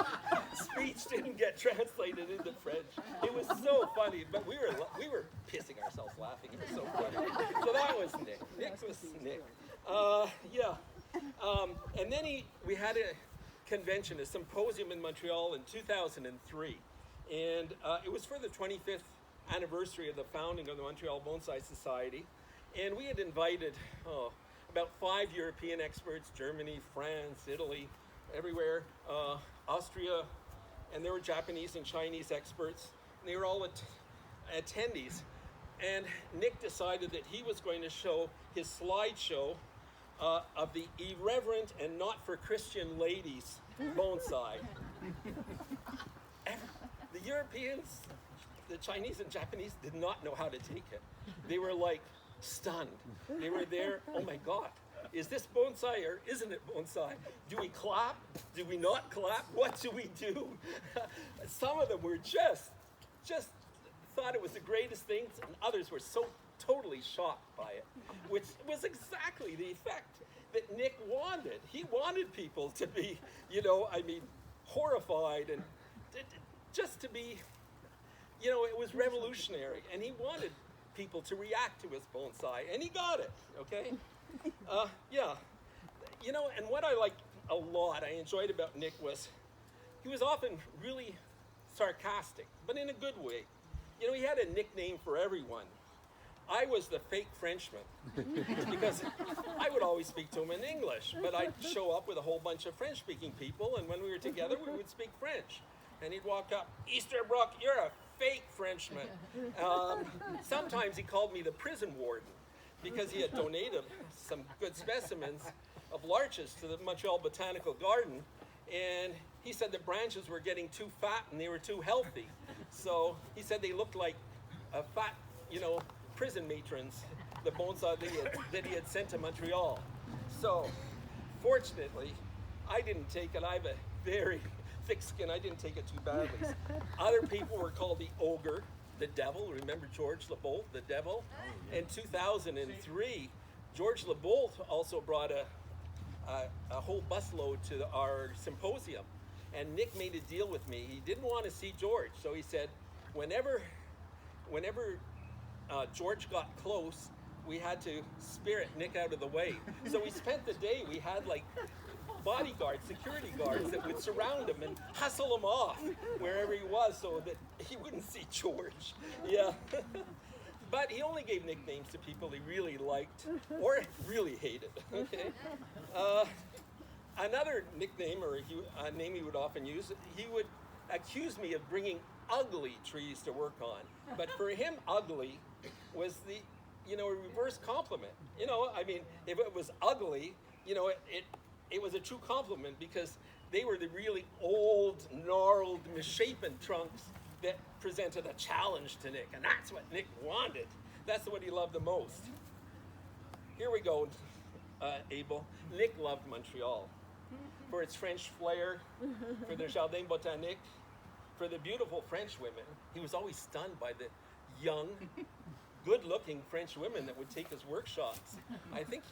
speech didn't get translated into French. It was so funny, but we were pissing ourselves laughing. It was so funny. So that was Nick. Nick was Nick. And then we had a convention, a symposium in Montreal in 2003. And it was for the 25th anniversary of the founding of the Montreal Bonsai Society. And we had invited about 5 European experts, Germany, France, Italy, everywhere, Austria, and there were Japanese and Chinese experts. And they were all attendees. And Nick decided that he was going to show his slideshow of the irreverent and not for Christian ladies bonsai. The Europeans, the Chinese and Japanese did not know how to take it. They were like stunned. They were there, oh my God, is this bonsai or isn't it bonsai? Do we clap? Do we not clap? What do we do? Some of them were just thought it was the greatest thing, and others were so totally shocked by it, which was exactly the effect that Nick wanted. He wanted people to be, horrified and just to be, it was revolutionary, and he wanted people to react to his bonsai, and he got it, okay? And what I liked a lot, I enjoyed about Nick was he was often really sarcastic, but in a good way. He had a nickname for everyone. I was the fake Frenchman because I would always speak to him in English, but I'd show up with a whole bunch of French-speaking people, and when we were together, we would speak French. And he'd walk up, Easterbrook, you're a fake Frenchman. Sometimes he called me the prison warden because he had donated some good specimens of larches to the Montreal Botanical Garden, and he said the branches were getting too fat and they were too healthy. So he said they looked like a fat, prison matrons, the bonsai that he had sent to Montreal. So, fortunately, I didn't take it. I have a very thick skin. I didn't take it too badly. Other people were called the ogre, the devil. Remember George LeBolt, the devil? In 2003, George LeBolt also brought a whole busload to our symposium. And Nick made a deal with me. He didn't want to see George, so he said, whenever George got close, we had to spirit Nick out of the way. So we spent the day, we had like bodyguards, security guards that would surround him and hustle him off wherever he was so that he wouldn't see George. Yeah. But he only gave nicknames to people he really liked or really hated. Okay. Another nickname, or a name he would often use, he would accuse me of bringing ugly trees to work on. But for him, ugly was the, a reverse compliment. I mean, if it was ugly, it was a true compliment because they were the really old, gnarled, misshapen trunks that presented a challenge to Nick, and that's what Nick wanted. That's what he loved the most. Here we go, Abel. Nick loved Montreal for its French flair, for the Jardin Botanique, for the beautiful French women. He was always stunned by the young, good-looking French women that would take his workshops. I think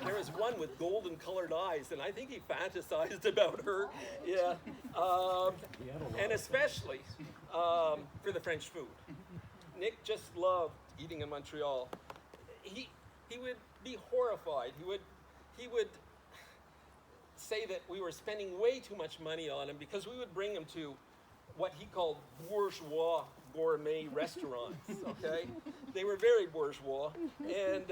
there was one with golden colored eyes, and I think he fantasized about her. Yeah. And especially for the French food. Nick just loved eating in Montreal. He would be horrified. He would say that we were spending way too much money on him because we would bring him to what he called bourgeois gourmet restaurants, okay? They were very bourgeois, and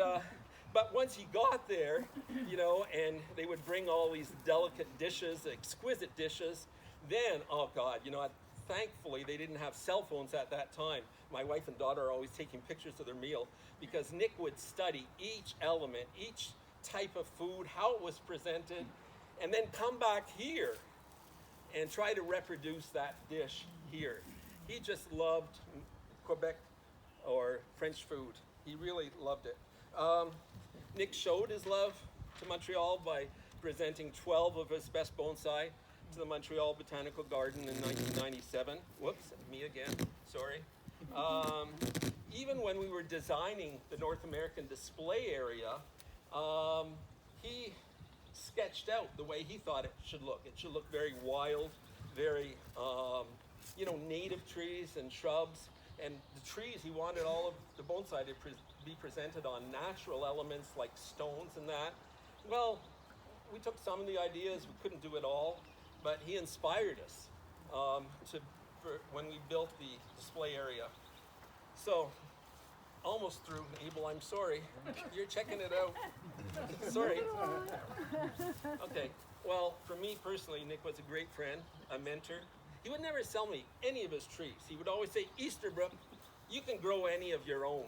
but once he got there, and they would bring all these delicate dishes, exquisite dishes, then, oh God, thankfully they didn't have cell phones at that time. My wife and daughter are always taking pictures of their meal because Nick would study each element, each type of food, how it was presented, and then come back here and try to reproduce that dish here. He just loved Quebec or French food. He really loved it. Nick showed his love to Montreal by presenting 12 of his best bonsai to the Montreal Botanical Garden in 1997. Whoops, me again, sorry. Even when we were designing the North American display area, he sketched out the way he thought it should look. It should look very wild, very, native trees and shrubs. And the trees, he wanted all of the bonsai to be presented on natural elements like stones and that. Well, we took some of the ideas, we couldn't do it all, but he inspired us when we built the display area. So, almost through, Abel, I'm sorry. You're checking it out. Sorry. Okay, well, for me personally, Nick was a great friend, a mentor. He would never sell me any of his trees. He would always say, Easterbrook, you can grow any of your own.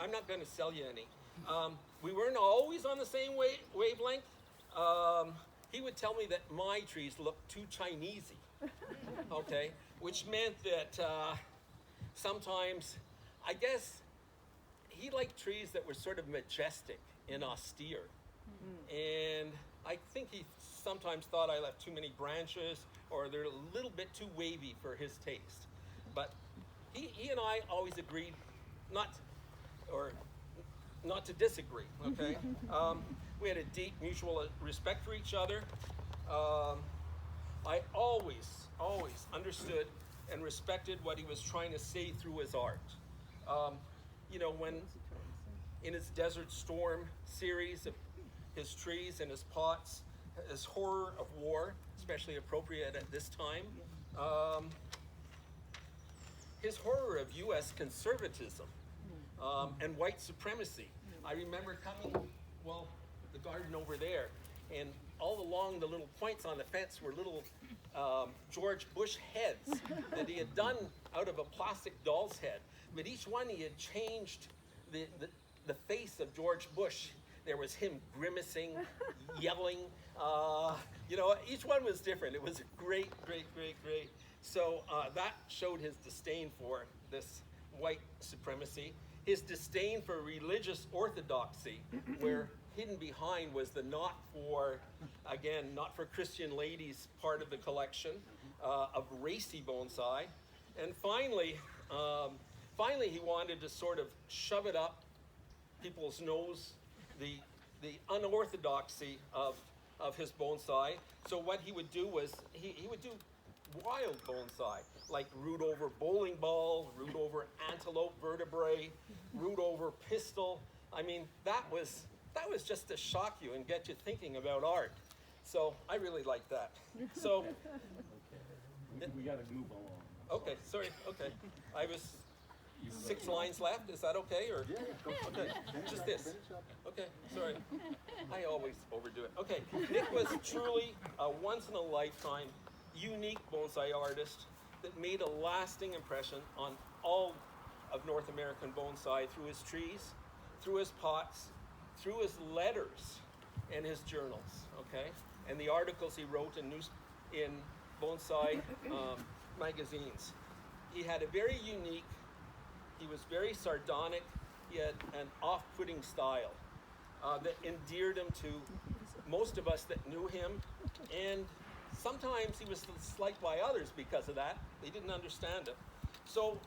I'm not going to sell you any. We weren't always on the same wavelength. He would tell me that my trees looked too Chinesey, okay? Which meant that sometimes, I guess, he liked trees that were sort of majestic and austere. And I think he sometimes thought I left too many branches or they're a little bit too wavy for his taste. But he and I always agreed not to disagree, okay? We had a deep mutual respect for each other. I always understood and respected what he was trying to say through his art. When in his Desert Storm series of his trees and his pots, his horror of war, especially appropriate at this time, his horror of U.S. conservatism and white supremacy. I remember coming, the garden over there, and all along the little points on the fence were little George Bush heads that he had done out of a plastic doll's head. But each one he had changed the face of George Bush. There was him grimacing, yelling. Each one was different. It was great. So that showed his disdain for this white supremacy. his disdain for religious orthodoxy, where hidden behind was the not for Christian ladies part of the collection of racy bonsai. And finally, he wanted to sort of shove it up people's nose, the unorthodoxy of his bonsai. So what he would do was he would do wild bonsai, like root over bowling ball, root over antelope vertebrae, root over pistil. I mean, that was just to shock you and get you thinking about art. So I really like that. So We got to move along. okay, sorry. Okay, I was 6 lines left. Is that okay? Or okay, just this. Okay, sorry. I always overdo it. Okay, Nick was truly a once-in-a-lifetime, unique bonsai artist that made a lasting impression on all of North American bonsai through his trees, through his pots, through his letters and his journals. Okay, and the articles he wrote in bonsai magazines. He had a very unique. He was very sardonic. He had an off-putting style that endeared him to most of us that knew him, and sometimes he was disliked by others because of that. They didn't understand him. So,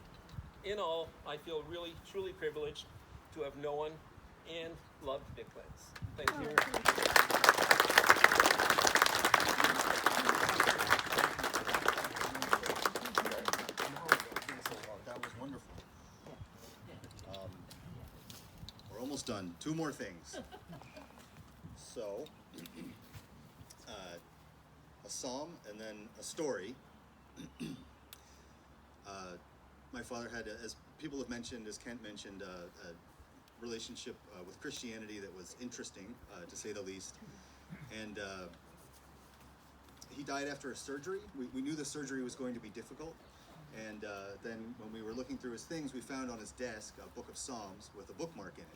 in all, I feel really, truly privileged to have known and loved Nick Lenz. Thank you. That was wonderful. We're almost done. 2 more things. So, a psalm and then a story. My father had, as people have mentioned, as Kent mentioned, a relationship with Christianity that was interesting, to say the least. And he died after a surgery. We knew the surgery was going to be difficult. And then when we were looking through his things, we found on his desk a book of Psalms with a bookmark in it.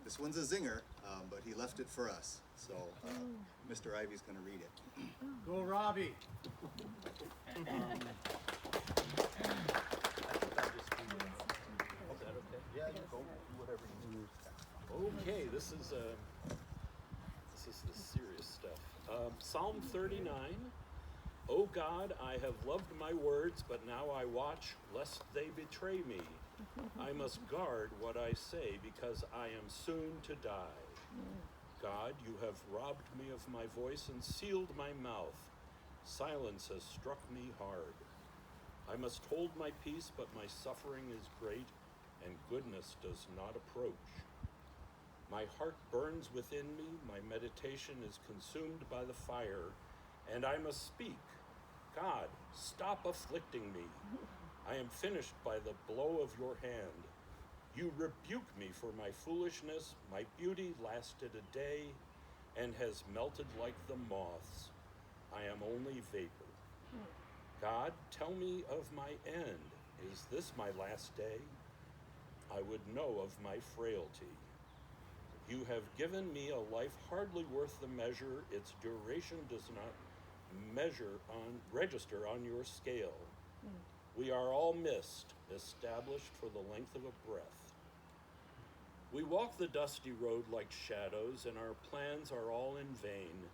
This one's a zinger, but he left it for us. So Mr. Ivy's going to read it. Go, Robbie. Yeah, you go do whatever you do. Okay, this is the serious stuff. Psalm 39. O God, I have loved my words, but now I watch lest they betray me. I must guard what I say, because I am soon to die. God, you have robbed me of my voice and sealed my mouth. Silence has struck me hard. I must hold my peace, but my suffering is great, and goodness does not approach. My heart burns within me, my meditation is consumed by the fire, and I must speak. God, stop afflicting me. I am finished by the blow of your hand. You rebuke me for my foolishness. My beauty lasted a day and has melted like the moths. I am only vapor. God, tell me of my end. Is this my last day? I would know of my frailty. You have given me a life hardly worth the measure. Its duration does not register on your scale. We are all mist, established for the length of a breath. We walk the dusty road like shadows, and our plans are all in vain.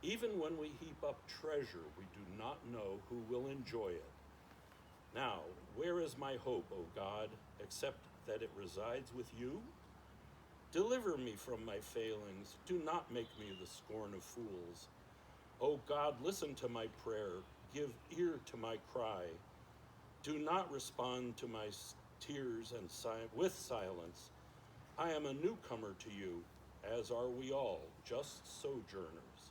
Even when we heap up treasure, we do not know who will enjoy it. Now, where is my hope, O God, except that it resides with you? Deliver me from my failings. Do not make me the scorn of fools. O God, listen to my prayer. Give ear to my cry. Do not respond to my tears and with silence. I am a newcomer to you, as are we all, just sojourners.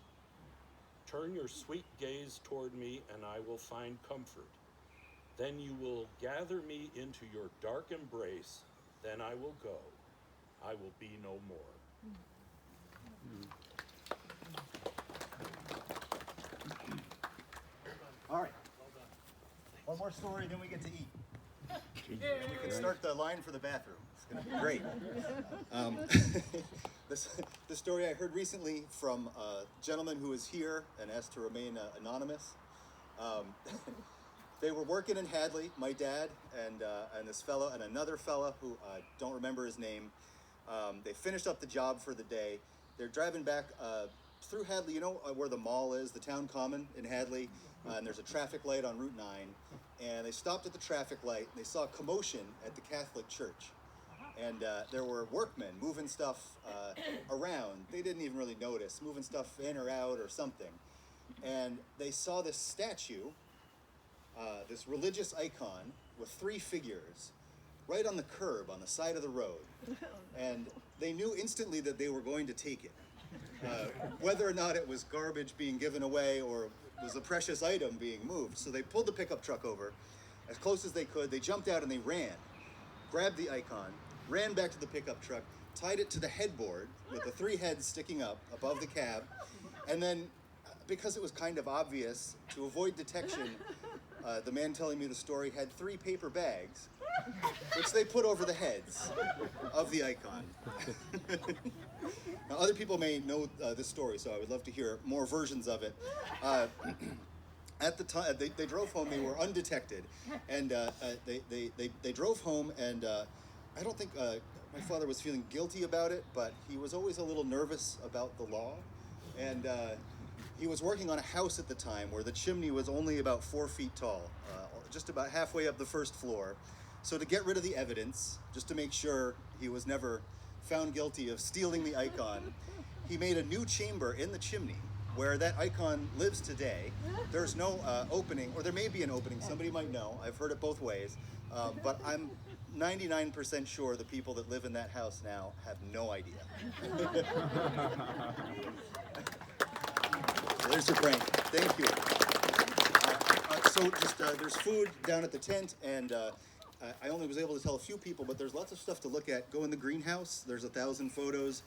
Turn your sweet gaze toward me, and I will find comfort. Then you will gather me into your dark embrace. Then I will go. I will be no more. All right. One more story, then we get to eat. And we can start the line for the bathroom. It's going to be great. This story I heard recently from a gentleman who is here and asked to remain anonymous. they were working in Hadley, my dad and this fellow and another fella who don't remember his name. They finished up the job for the day. They're driving back through Hadley, you know where the mall is, the town common in Hadley, and there's a traffic light on Route 9. And they stopped at the traffic light, and they saw a commotion at the Catholic church. And there were workmen moving stuff around. They didn't even really notice, moving stuff in or out or something. And they saw this statue, this religious icon with 3 figures right on the curb on the side of the road. And they knew instantly that they were going to take it. Whether or not it was garbage being given away or was a precious item being moved. So they pulled the pickup truck over as close as they could. They jumped out and they ran, grabbed the icon, ran back to the pickup truck, tied it to the headboard with the 3 heads sticking up above the cab. And then, because it was kind of obvious, to avoid detection, the man telling me the story had 3 paper bags, which they put over the heads of the icon. Now, other people may know this story, so I would love to hear more versions of it. At the time, they drove home. They were undetected, and they drove home. And I don't think my father was feeling guilty about it, but he was always a little nervous about the law, and he was working on a house at the time where the chimney was only about 4 feet tall, just about halfway up the first floor. So to get rid of the evidence, just to make sure he was never found guilty of stealing the icon, he made a new chamber in the chimney where that icon lives today. There's no opening, or there may be an opening, somebody might know. I've heard it both ways, but I'm 99% sure the people that live in that house now have no idea. There's your prank. Thank you. So just there's food down at the tent, and I only was able to tell a few people, but there's lots of stuff to look at. Go in the greenhouse. There's 1,000 photos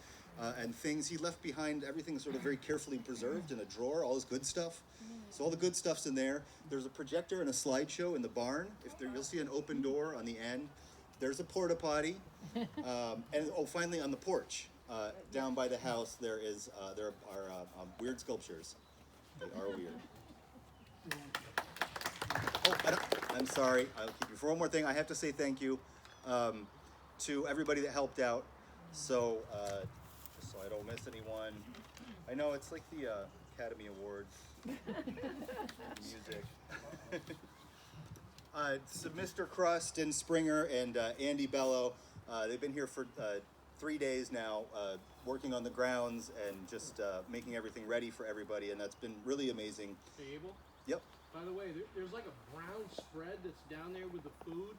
and things. He left behind everything sort of very carefully preserved in a drawer, all his good stuff. So all the good stuff's in there. There's a projector and a slideshow in the barn. You'll see an open door on the end. There's a porta potty. And finally on the porch, down by the house, there are weird sculptures. They are weird. Oh, I'm sorry. I'll keep you for one more thing. I have to say thank you to everybody that helped out. So, just so I don't miss anyone. I know it's like the Academy Awards, music. So Mr. Crust and Springer and Andy Bello, they've been here for 3 days now, working on the grounds and just making everything ready for everybody, and that's been really amazing. Hey, Abel? Yep. By the way, there's like a brown spread that's down there with the food.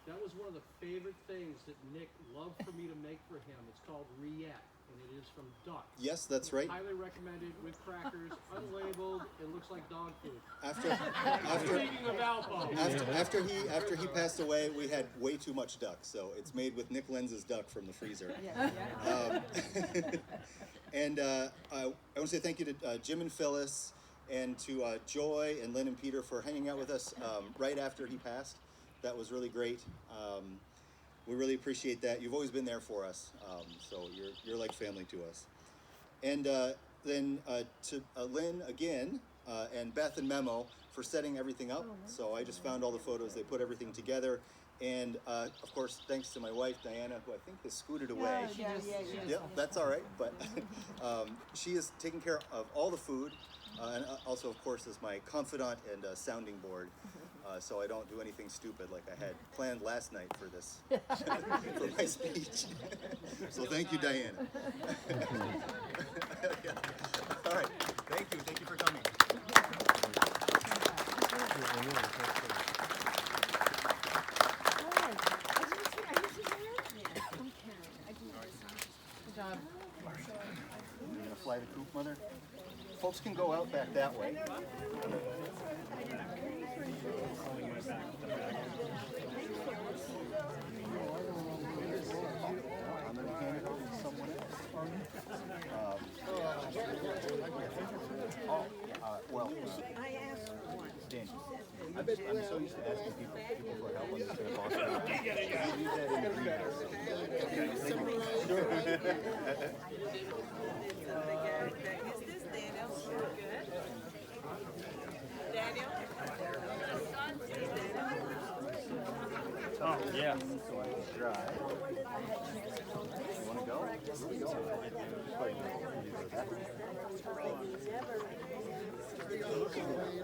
That was one of the favorite things that Nick loved for me to make for him. It's called rillette, and it is from duck. Yes, that's right. Highly recommended with crackers, unlabeled. It looks like dog food. Speaking of alcohol. After he passed away, we had way too much duck, so it's made with Nick Lenz's duck from the freezer. And I want to say thank you to Jim and Phyllis, and to Joy and Lynn and Peter for hanging out with us right after he passed. That was really great. We really appreciate that. You've always been there for us, so you're like family to us. And then to Lynn again, and Beth and Memo for setting everything up. So I just found all the photos. They put everything together. And of course, thanks to my wife, Diana, who I think has scooted away. Yeah, that's all right. But she is taking care of all the food. And also, of course, is my confidant and sounding board, so I don't do anything stupid like I had planned last night for this, for my speech. So thank you, Diana. All right, thank you for coming. Good job. You're gonna fly the coop, Mother? Folks can go out back that way. I'm going to hand it over to someone else. Well, I asked once. Dan, I'm so used to asking people for help on this trip. You leave that in the greenhouse. Okay, thank you. Sure. Is this Daniel? Good. Daniel? Oh, yeah. So I can try. You want to go?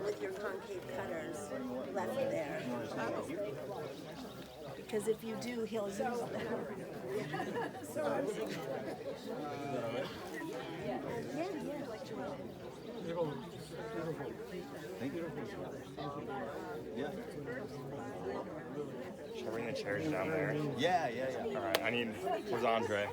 With your concave cutters left there. Because if you do, he'll use them. Thank you. Yeah. Should I bring the chairs down there? Yeah. All right, where's Andre?